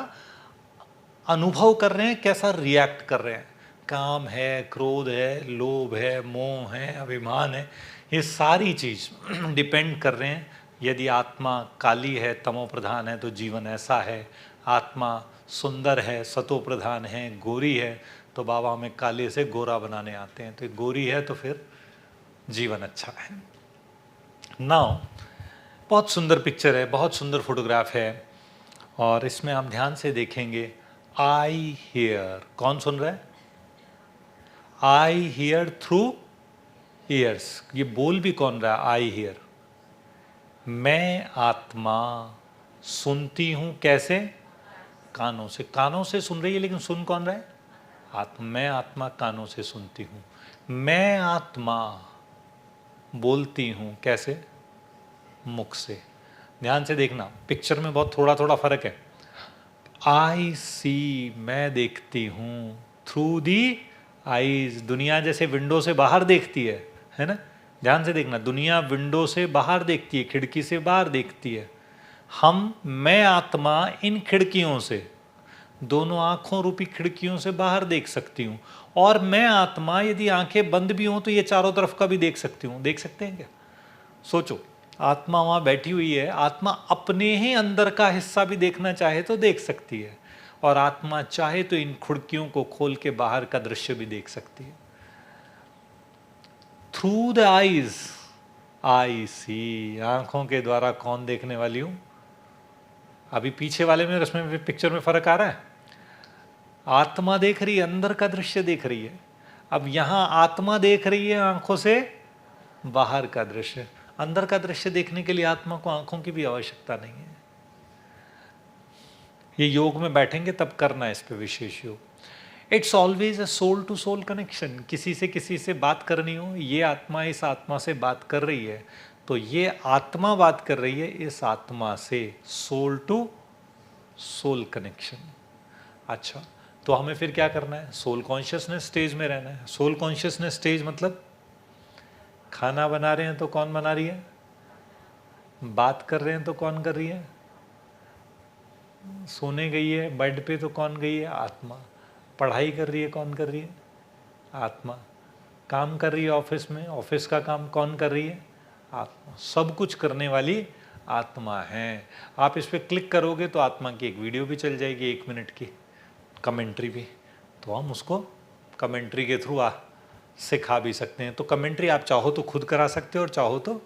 अनुभव कर रहे हैं, कैसा रिएक्ट कर रहे हैं। काम है, क्रोध है, लोभ है, मोह है, अभिमान है, ये सारी चीज डिपेंड कर रहे हैं। यदि आत्मा काली है, तमो प्रधान है, तो जीवन ऐसा है। आत्मा सुंदर है, सतो प्रधान है, गोरी है, तो बाबा हमें काले से गोरा बनाने आते हैं। तो गोरी है तो फिर जीवन अच्छा है। नाउ बहुत सुंदर पिक्चर है, बहुत सुंदर फोटोग्राफ है, और इसमें आप ध्यान से देखेंगे आई हियर, कौन सुन रहा है? I hear through years. ये बोल भी कौन रहा है? I hear. मैं आत्मा सुनती हूं, कैसे? कानों से। कानों से सुन रही है, लेकिन सुन कौन रहा है? आत्मा। मैं आत्मा कानों से सुनती हूं। मैं आत्मा बोलती हूं, कैसे? मुख से। ध्यान से देखना, पिक्चर में बहुत थोड़ा थोड़ा फर्क है। आई सी, मैं देखती हूं, थ्रू दी आईज। दुनिया जैसे विंडो से बाहर देखती है ना? ध्यान से देखना, दुनिया विंडो से बाहर देखती है, खिड़की से बाहर देखती है। मैं आत्मा इन खिड़कियों से, दोनों आंखों रूपी खिड़कियों से बाहर देख सकती हूँ। और मैं आत्मा यदि आंखें बंद भी हों तो ये चारों तरफ का भी देख सकती हूँ। देख सकते हैं क्या? सोचो, आत्मा वहाँ बैठी हुई है, आत्मा अपने ही अंदर का हिस्सा भी देखना चाहे तो देख सकती है, और आत्मा चाहे तो इन खिड़कियों को खोल के बाहर का दृश्य भी देख सकती है। थ्रू द आईज आई सी। आंखों के द्वारा कौन देखने वाली हूं? अभी पीछे वाले में, इसमें पिक्चर में फर्क आ रहा है। आत्मा देख रही है, अंदर का दृश्य देख रही है। अब यहां आत्मा देख रही है आंखों से बाहर का दृश्य। अंदर का दृश्य देखने के लिए आत्मा को आंखों की भी आवश्यकता नहीं है। ये योग में बैठेंगे तब करना है इस पे विशेष योग। It's always a soul to soul connection. किसी से बात करनी हो, ये आत्मा इस आत्मा से बात कर रही है, तो ये आत्मा बात कर रही है इस आत्मा से। Soul to soul connection. अच्छा, तो हमें फिर क्या करना है? सोल कॉन्शियसनेस स्टेज में रहना है। सोल कॉन्शियसनेस स्टेज मतलब खाना बना रहे हैं तो कौन बना रही है? बात कर रहे हैं तो कौन कर रही है? सोने गई है बेड पे तो कौन गई है? आत्मा। पढ़ाई कर रही है, कौन कर रही है? आत्मा। काम कर रही है ऑफिस में, ऑफिस का काम कौन कर रही है? आत्मा। सब कुछ करने वाली आत्मा है। आप इस पर क्लिक करोगे तो आत्मा की एक वीडियो भी चल जाएगी, 1 मिनट की कमेंट्री भी, तो हम उसको कमेंट्री के थ्रू सिखा भी सकते हैं। तो कमेंट्री आप चाहो तो खुद करा सकते हो, और चाहो तो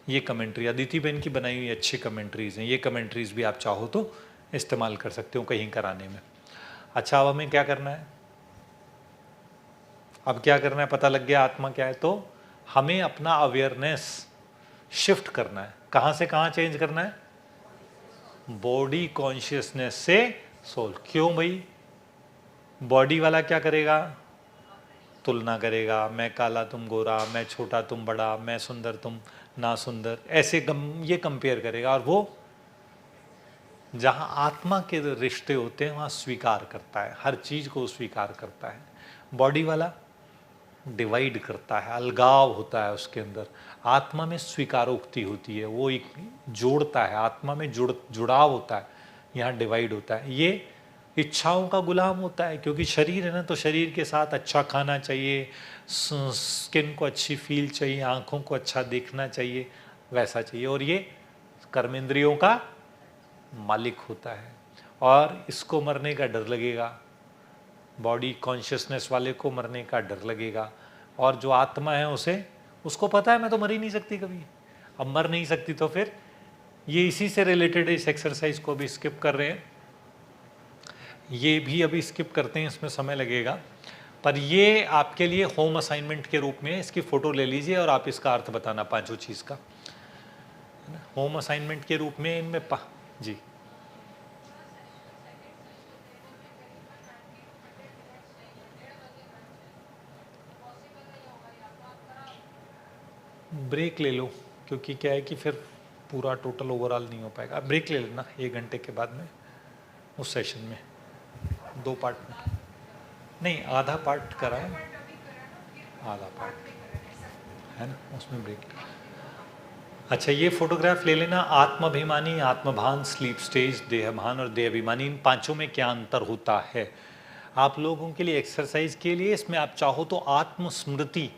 ये कमेंट्री अदिति बहन की बनाई हुई अच्छी कमेंट्रीज हैं, ये कमेंट्रीज भी आप चाहो तो इस्तेमाल कर सकते हो कहीं कराने में। अच्छा, अब हमें क्या करना है? अब क्या करना है? पता लग गया आत्मा क्या है, तो हमें अपना अवेयरनेस शिफ्ट करना है। कहाँ से कहाँ चेंज करना है? बॉडी कॉन्शियसनेस से सोल। क्यों भाई? बॉडी वाला क्या करेगा? तुलना करेगा, मैं काला तुम गोरा, मैं छोटा तुम बड़ा, मैं सुंदर तुम ना सुंदर, ऐसे ये कंपेयर करेगा। और वो जहाँ आत्मा के रिश्ते होते हैं वहाँ स्वीकार करता है, हर चीज़ को स्वीकार करता है। बॉडी वाला डिवाइड करता है, अलगाव होता है उसके अंदर। आत्मा में स्वीकारोक्ति होती है, वो एक जोड़ता है, आत्मा में जुड़ाव होता है, यहाँ डिवाइड होता है। ये इच्छाओं का गुलाम होता है, क्योंकि शरीर है ना, तो शरीर के साथ अच्छा खाना चाहिए, स्किन को अच्छी फील चाहिए, आँखों को अच्छा देखना चाहिए, वैसा चाहिए। और ये कर्मेंद्रियों का मालिक होता है, और इसको मरने का डर लगेगा, बॉडी कॉन्शियसनेस वाले को मरने का डर लगेगा, और जो आत्मा है उसे उसको पता है मैं तो मर ही नहीं सकती कभी। अब मर नहीं सकती तो फिर ये इसी से रिलेटेड इस एक्सरसाइज को अभी स्किप कर रहे हैं, ये भी अभी स्किप करते हैं, इसमें समय लगेगा। पर ये आपके लिए होम असाइनमेंट के रूप में इसकी फ़ोटो ले लीजिए और आप इसका अर्थ बताना पांचों चीज़ का, होम असाइनमेंट के रूप में इनमें जी। ब्रेक ले लो, क्योंकि क्या है कि फिर पूरा टोटल ओवरऑल नहीं हो पाएगा। ब्रेक ले लेना 1 घंटे के बाद में, उस सेशन में 2 पार्ट में नहीं, आधा पार्ट कराएं, आधा पार्ट है ना, उसमें ब्रेक। अच्छा, ये फोटोग्राफ ले लेना। आत्माभिमानी, आत्मभान, स्लीप स्टेज, देहभान और देहाभिमानी, इन पांचों में क्या अंतर होता है आप लोगों के लिए एक्सरसाइज के लिए। इसमें आप चाहो तो आत्मस्मृति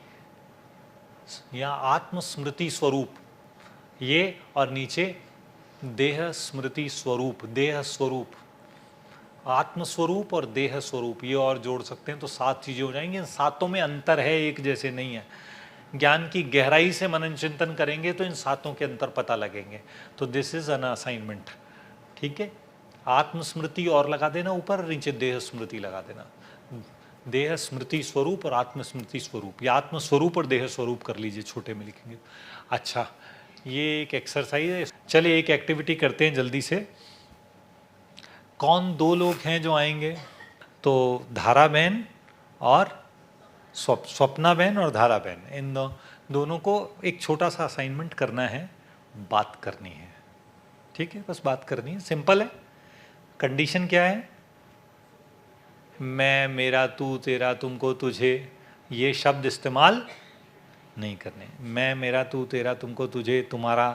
या आत्मस्मृति स्वरूप ये, और नीचे देह स्मृति स्वरूप, देह स्वरूप, आत्मस्वरूप और देह स्वरूप, ये और जोड़ सकते हैं तो 7 चीजें हो जाएंगी। इन 7 में अंतर है, एक जैसे नहीं है। ज्ञान की गहराई से मनन चिंतन करेंगे तो इन 7 के अंतर पता लगेंगे। तो दिस इज एन असाइनमेंट, ठीक है। आत्मस्मृति और लगा देना ऊपर, नीचे देह स्मृति लगा देना। देह स्मृति स्वरूप और आत्मस्मृति स्वरूप, या आत्मस्वरूप और देह स्वरूप कर लीजिए, छोटे में लिखेंगे। अच्छा, ये एक एक्सरसाइज है। चलिए एक एक्टिविटी करते हैं जल्दी से। कौन 2 लोग हैं जो आएंगे? तो धारा बहन और स्वप्ना बहन और धारा बहन, इन दोनों को एक छोटा सा असाइनमेंट करना है, बात करनी है, ठीक है। बस बात करनी है, सिंपल है। कंडीशन क्या है? मैं, मेरा, तू, तेरा, तुमको, तुझे, ये शब्द इस्तेमाल नहीं करने। मैं, मेरा, तू, तेरा, तुमको, तुझे, तुम्हारा,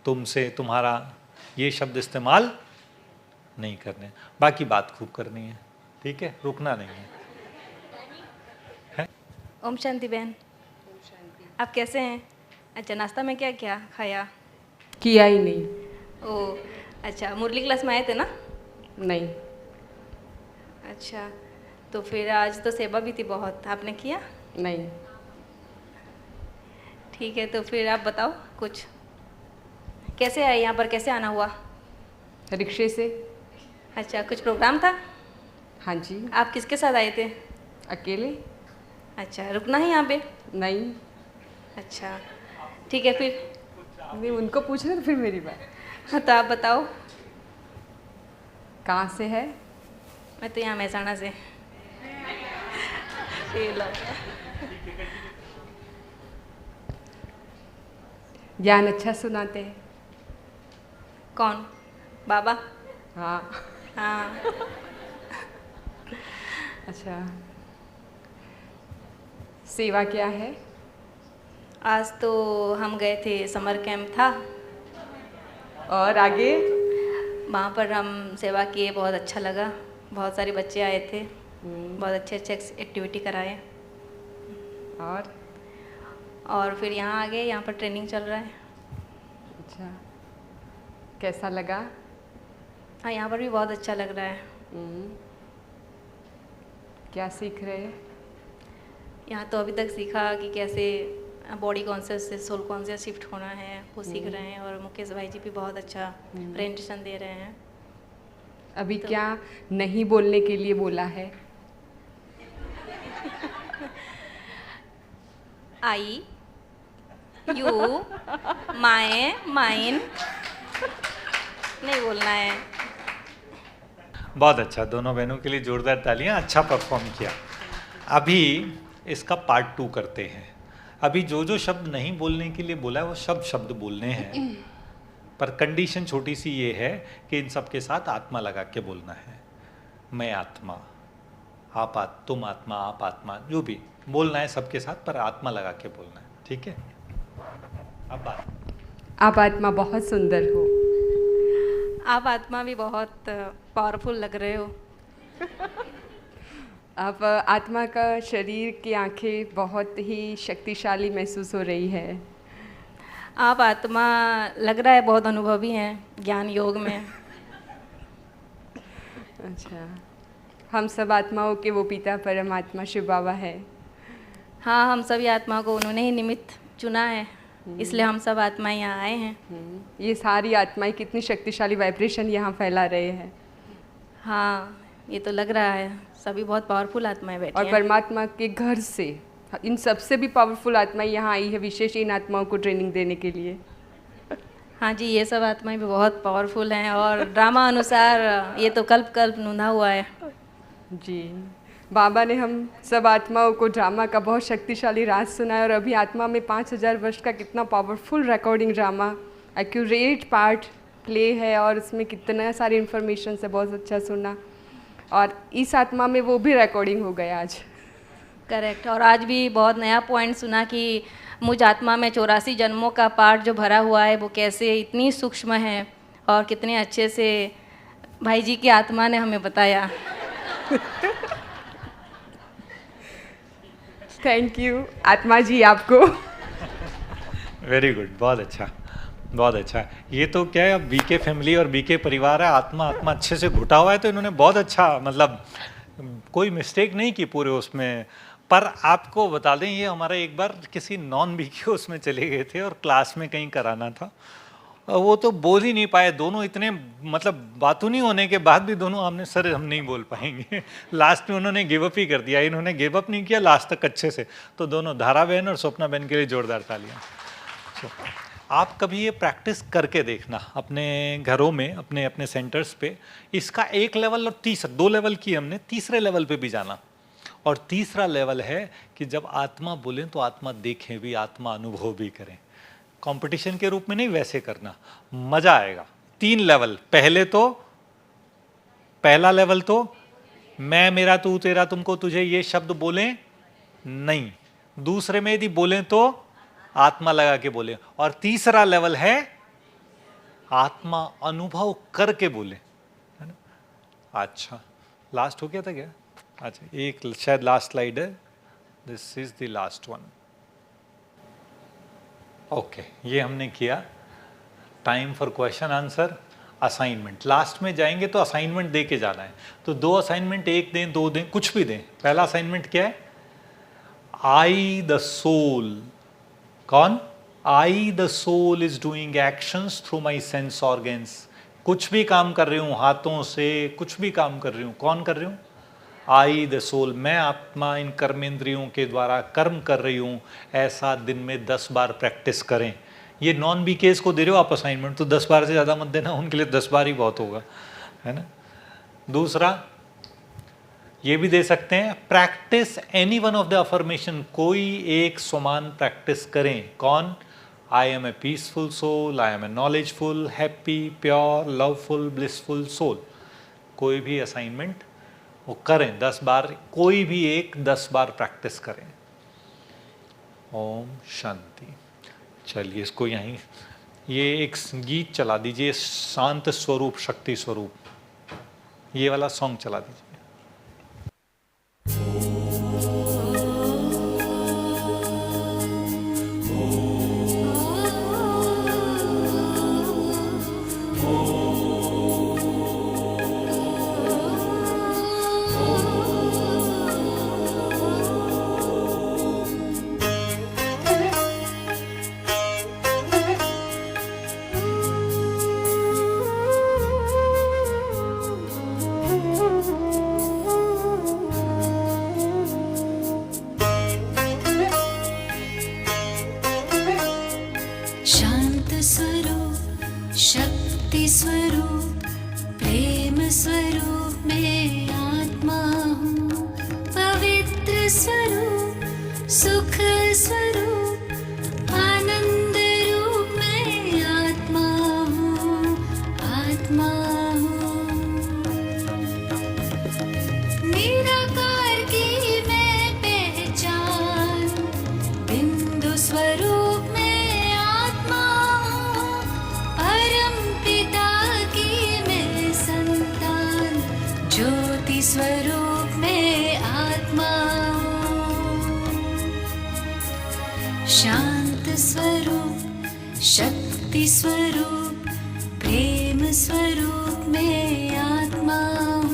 तुमसे, तुम्हारा, ये शब्द इस्तेमाल नहीं करने। बाकी बात खूब करनी है, ठीक है, रुकना नहीं है। ओम शांति बहन, आप कैसे हैं? अच्छा, नाश्ता में क्या क्या खाया? किया ही नहीं। ओ अच्छा, मुरली क्लास में आए थे ना? नहीं। अच्छा, तो फिर आज तो सेवा भी थी बहुत, आपने किया? नहीं। ठीक है, तो फिर आप बताओ कुछ, कैसे आए यहाँ पर, कैसे आना हुआ? रिक्शे से। अच्छा, कुछ प्रोग्राम था? हाँ जी। आप किसके साथ आए थे? अकेले। अच्छा, रुकना है यहाँ पे? नहीं। अच्छा, ठीक है फिर। नहीं, उनको पूछना तो फिर मेरी बात। हाँ, तो आप बताओ। कहाँ से है? मैं तो यहाँ महसाणा से। ये लो। ज्ञान अच्छा सुनाते हैं। कौन? बाबा? हाँ। हाँ। अच्छा, सेवा क्या है? आज तो हम गए थे, समर कैंप था, और आगे? वहाँ पर हम सेवा किए, बहुत अच्छा लगा। बहुत सारे बच्चे आए थे, बहुत अच्छे अच्छे एक्टिविटी कराए। और फिर यहाँ आ गए, यहाँ पर ट्रेनिंग चल रहा है। अच्छा, कैसा लगा? हाँ, यहाँ पर भी बहुत अच्छा लग रहा है। क्या सीख रहे हैं? यहाँ तो अभी तक सीखा कि कैसे बॉडी कॉन्शियस से सोल कॉन्शियस शिफ्ट होना है, वो सीख रहे हैं। और मुकेश भाई जी भी बहुत अच्छा प्रेजेंटेशन दे रहे हैं। अभी तो क्या नहीं बोलने के लिए बोला है? आई, यू, माए, माइन, नहीं बोलना है। बहुत अच्छा, दोनों बहनों के लिए जोरदार तालियां, अच्छा परफॉर्म किया। अभी इसका पार्ट 2 करते हैं। अभी जो जो शब्द नहीं बोलने के लिए बोला है वो शब्द बोलने हैं, पर कंडीशन छोटी सी ये है कि इन सब के साथ आत्मा लगा के बोलना है। मैं आत्मा, आप तुम आत्मा, आप आत्मा, जो भी बोलना है सबके साथ, पर आत्मा लगा के बोलना है, ठीक है। अब बात। आप आत्मा बहुत सुंदर हो। आप आत्मा भी बहुत पावरफुल लग रहे हो। आप आत्मा का शरीर की आंखें बहुत ही शक्तिशाली महसूस हो रही है। आप आत्मा लग रहा है बहुत अनुभवी हैं ज्ञान योग में। अच्छा, हम सब आत्माओं के वो पिता परमात्मा शिव बाबा है। हाँ, हम सभी आत्माओं को उन्होंने ही निमित्त चुना है, इसलिए हम सब आत्माएं यहाँ आए हैं। ये सारी आत्माएं कितनी शक्तिशाली वाइब्रेशन यहाँ फैला रहे हैं। हाँ, ये तो लग रहा है सभी बहुत पावरफुल आत्माएं बैठी और हैं। परमात्मा के घर से इन सबसे भी पावरफुल आत्माएं यहाँ आई है, विशेष इन आत्माओं को ट्रेनिंग देने के लिए। हाँ जी, ये सब आत्माएं भी बहुत पावरफुल हैं और ड्रामा अनुसार ये तो कल्प कल्प नूंधा हुआ है। जी, बाबा ने हम सब आत्माओं को ड्रामा का बहुत शक्तिशाली राज सुनाया और अभी आत्मा में 5000 वर्ष का कितना powerful recording drama accurate part play है और उसमें कितना सारी इन्फॉर्मेशन से बहुत अच्छा सुना और इस आत्मा में वो भी रिकॉर्डिंग हो गया आज। करेक्ट। और आज भी बहुत नया पॉइंट सुना कि मुझ आत्मा में 84 जन्मों का पार्ट जो भरा हुआ है वो कैसे इतनी सूक्ष्म है और कितने अच्छे से भाई जी की आत्मा ने हमें बताया। थैंक यू आत्मा जी आपको। वेरी गुड, बहुत अच्छा, बहुत अच्छा। ये तो क्या है, अब बीके फैमिली और बीके परिवार है, आत्मा आत्मा अच्छे से घुटा हुआ है, तो इन्होंने बहुत अच्छा, मतलब कोई मिस्टेक नहीं की पूरे उसमें। पर आपको बता दें, ये हमारा एक बार किसी नॉन बीके उसमें चले गए थे और क्लास में कहीं कराना था, वो तो बोल ही नहीं पाए दोनों, इतने मतलब बातों नहीं होने के बाद भी दोनों हमने सर हम नहीं बोल पाएंगे। लास्ट में उन्होंने गिव अप ही कर दिया, इन्होंने गिव अप नहीं किया लास्ट तक अच्छे से। तो दोनों धारा बहन और स्वप्ना बहन के लिए जोरदार तालियां। आप कभी ये प्रैक्टिस करके देखना अपने घरों में, अपने अपने सेंटर्स पे। इसका एक लेवल और दो लेवल की हमने, तीसरे लेवल पे भी जाना। और तीसरा लेवल है कि जब आत्मा बोलें तो आत्मा देखें भी, आत्मा अनुभव भी करें। कंपटीशन के रूप में नहीं, वैसे करना, मजा आएगा। 3 लेवल। पहला लेवल तो मैं, मेरा, तू, तेरा, तुमको, तुझे, ये शब्द बोलें नहीं। दूसरे में यदि बोलें तो आत्मा लगा के बोले। और तीसरा लेवल है आत्मा अनुभव करके बोले, है ना। अच्छा, लास्ट हो गया था क्या? अच्छा, एक शायद लास्ट स्लाइड है, this is the last one. Okay, ये हमने किया। Time for question answer, assignment. Last में जाएंगे तो असाइनमेंट दे के जाना है। तो 2 असाइनमेंट, 1 दें, 2 दें, कुछ भी दें। पहला असाइनमेंट क्या है? I the soul. कौन? I the soul is doing actions through my sense organs. कुछ भी काम कर रही हूँ, हाथों से कुछ भी काम कर रही हूँ, कौन कर रही हूँ? आई द सोल, मैं आत्मा इन कर्मेंद्रियों के द्वारा कर्म कर रही हूँ। ऐसा दिन में 10 बार प्रैक्टिस करें। ये नॉन बीकेस को दे रहे हो आप असाइनमेंट, तो 10 बार से ज़्यादा मत देना, उनके लिए 10 बार ही बहुत होगा, है ना। दूसरा ये भी दे सकते हैं, practice any one of the affirmation. कोई एक समान प्रैक्टिस करें। कौन? I am a peaceful soul, I am a knowledgeful, happy, pure, loveful, blissful soul. कोई भी असाइनमेंट वो करें 10 बार, कोई भी एक 10 बार प्रैक्टिस करें। ओम शांति। चलिए इसको यहीं, ये एक गीत चला दीजिए, शांत स्वरूप शक्ति स्वरूप, ये वाला सॉन्ग चला दीजिए। शांत स्वरूप, शक्ति स्वरूप, प्रेम स्वरूप मैं आत्मा हूँ। पवित्र स्वरूप, सुख स्वरूप, आनंद रूप मैं आत्मा हूँ, आत्मा हूँ। निराकार की मैं पहचान, बिंदु स्वरूप स्वरूप में आत्मा हूँ। शांत स्वरूप, शक्ति स्वरूप, प्रेम स्वरूप में आत्मा हूँ।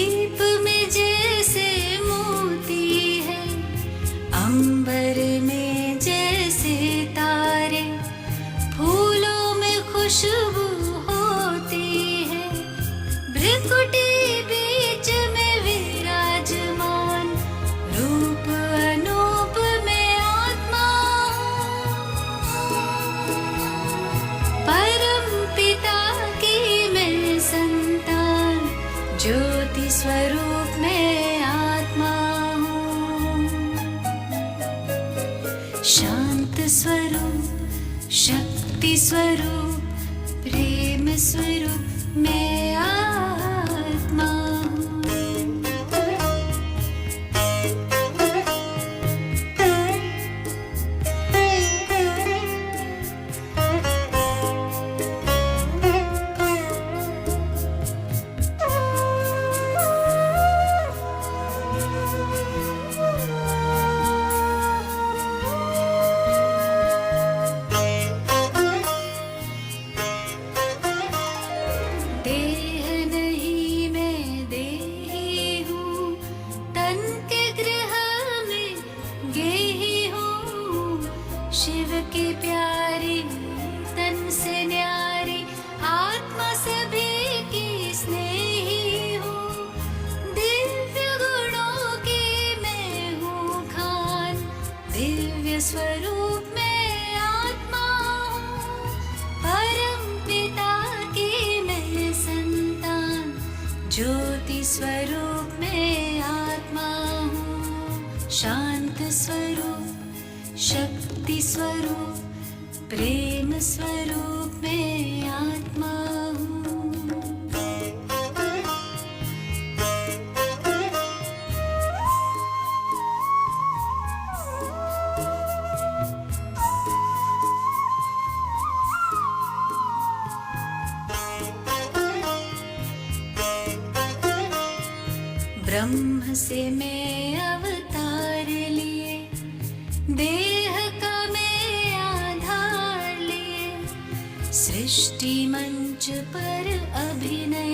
दीप में जैसे मोती है, अंबर में जैसे तारे, फूलों में खुशबू होती है, भ्रिकुटी बीच में विराजमान, रूप अनूप में आत्मा हूँ। परम पिता की मैं संतान, ज्योति स्वरूप में आत्मा हूँ। शांत स्वरूप, शक्ति स्वरूप, प्रेम स्वरूप में आत्मा देह नहीं मैं देही हूँ, तन के गृह में गेही हूँ, शिव की प्यारी तन से न्यारी, आत्मा सभी की स्नेही हूँ, दिव्य गुणों की मैं हूँ खान, दिव्य स्वरूप में आत्मा हूँ। परम पिता की मैं संतान, ज्योति स्वरूप में आत्मा हूँ। शांत स्वरूप, शक्ति स्वरूप, प्रेम स्वरूप में आत्मा हूँ। ब्रह्म से मैं अवतार लिए, देह का मैं आधार लिए, सृष्टि मंच पर अभिनय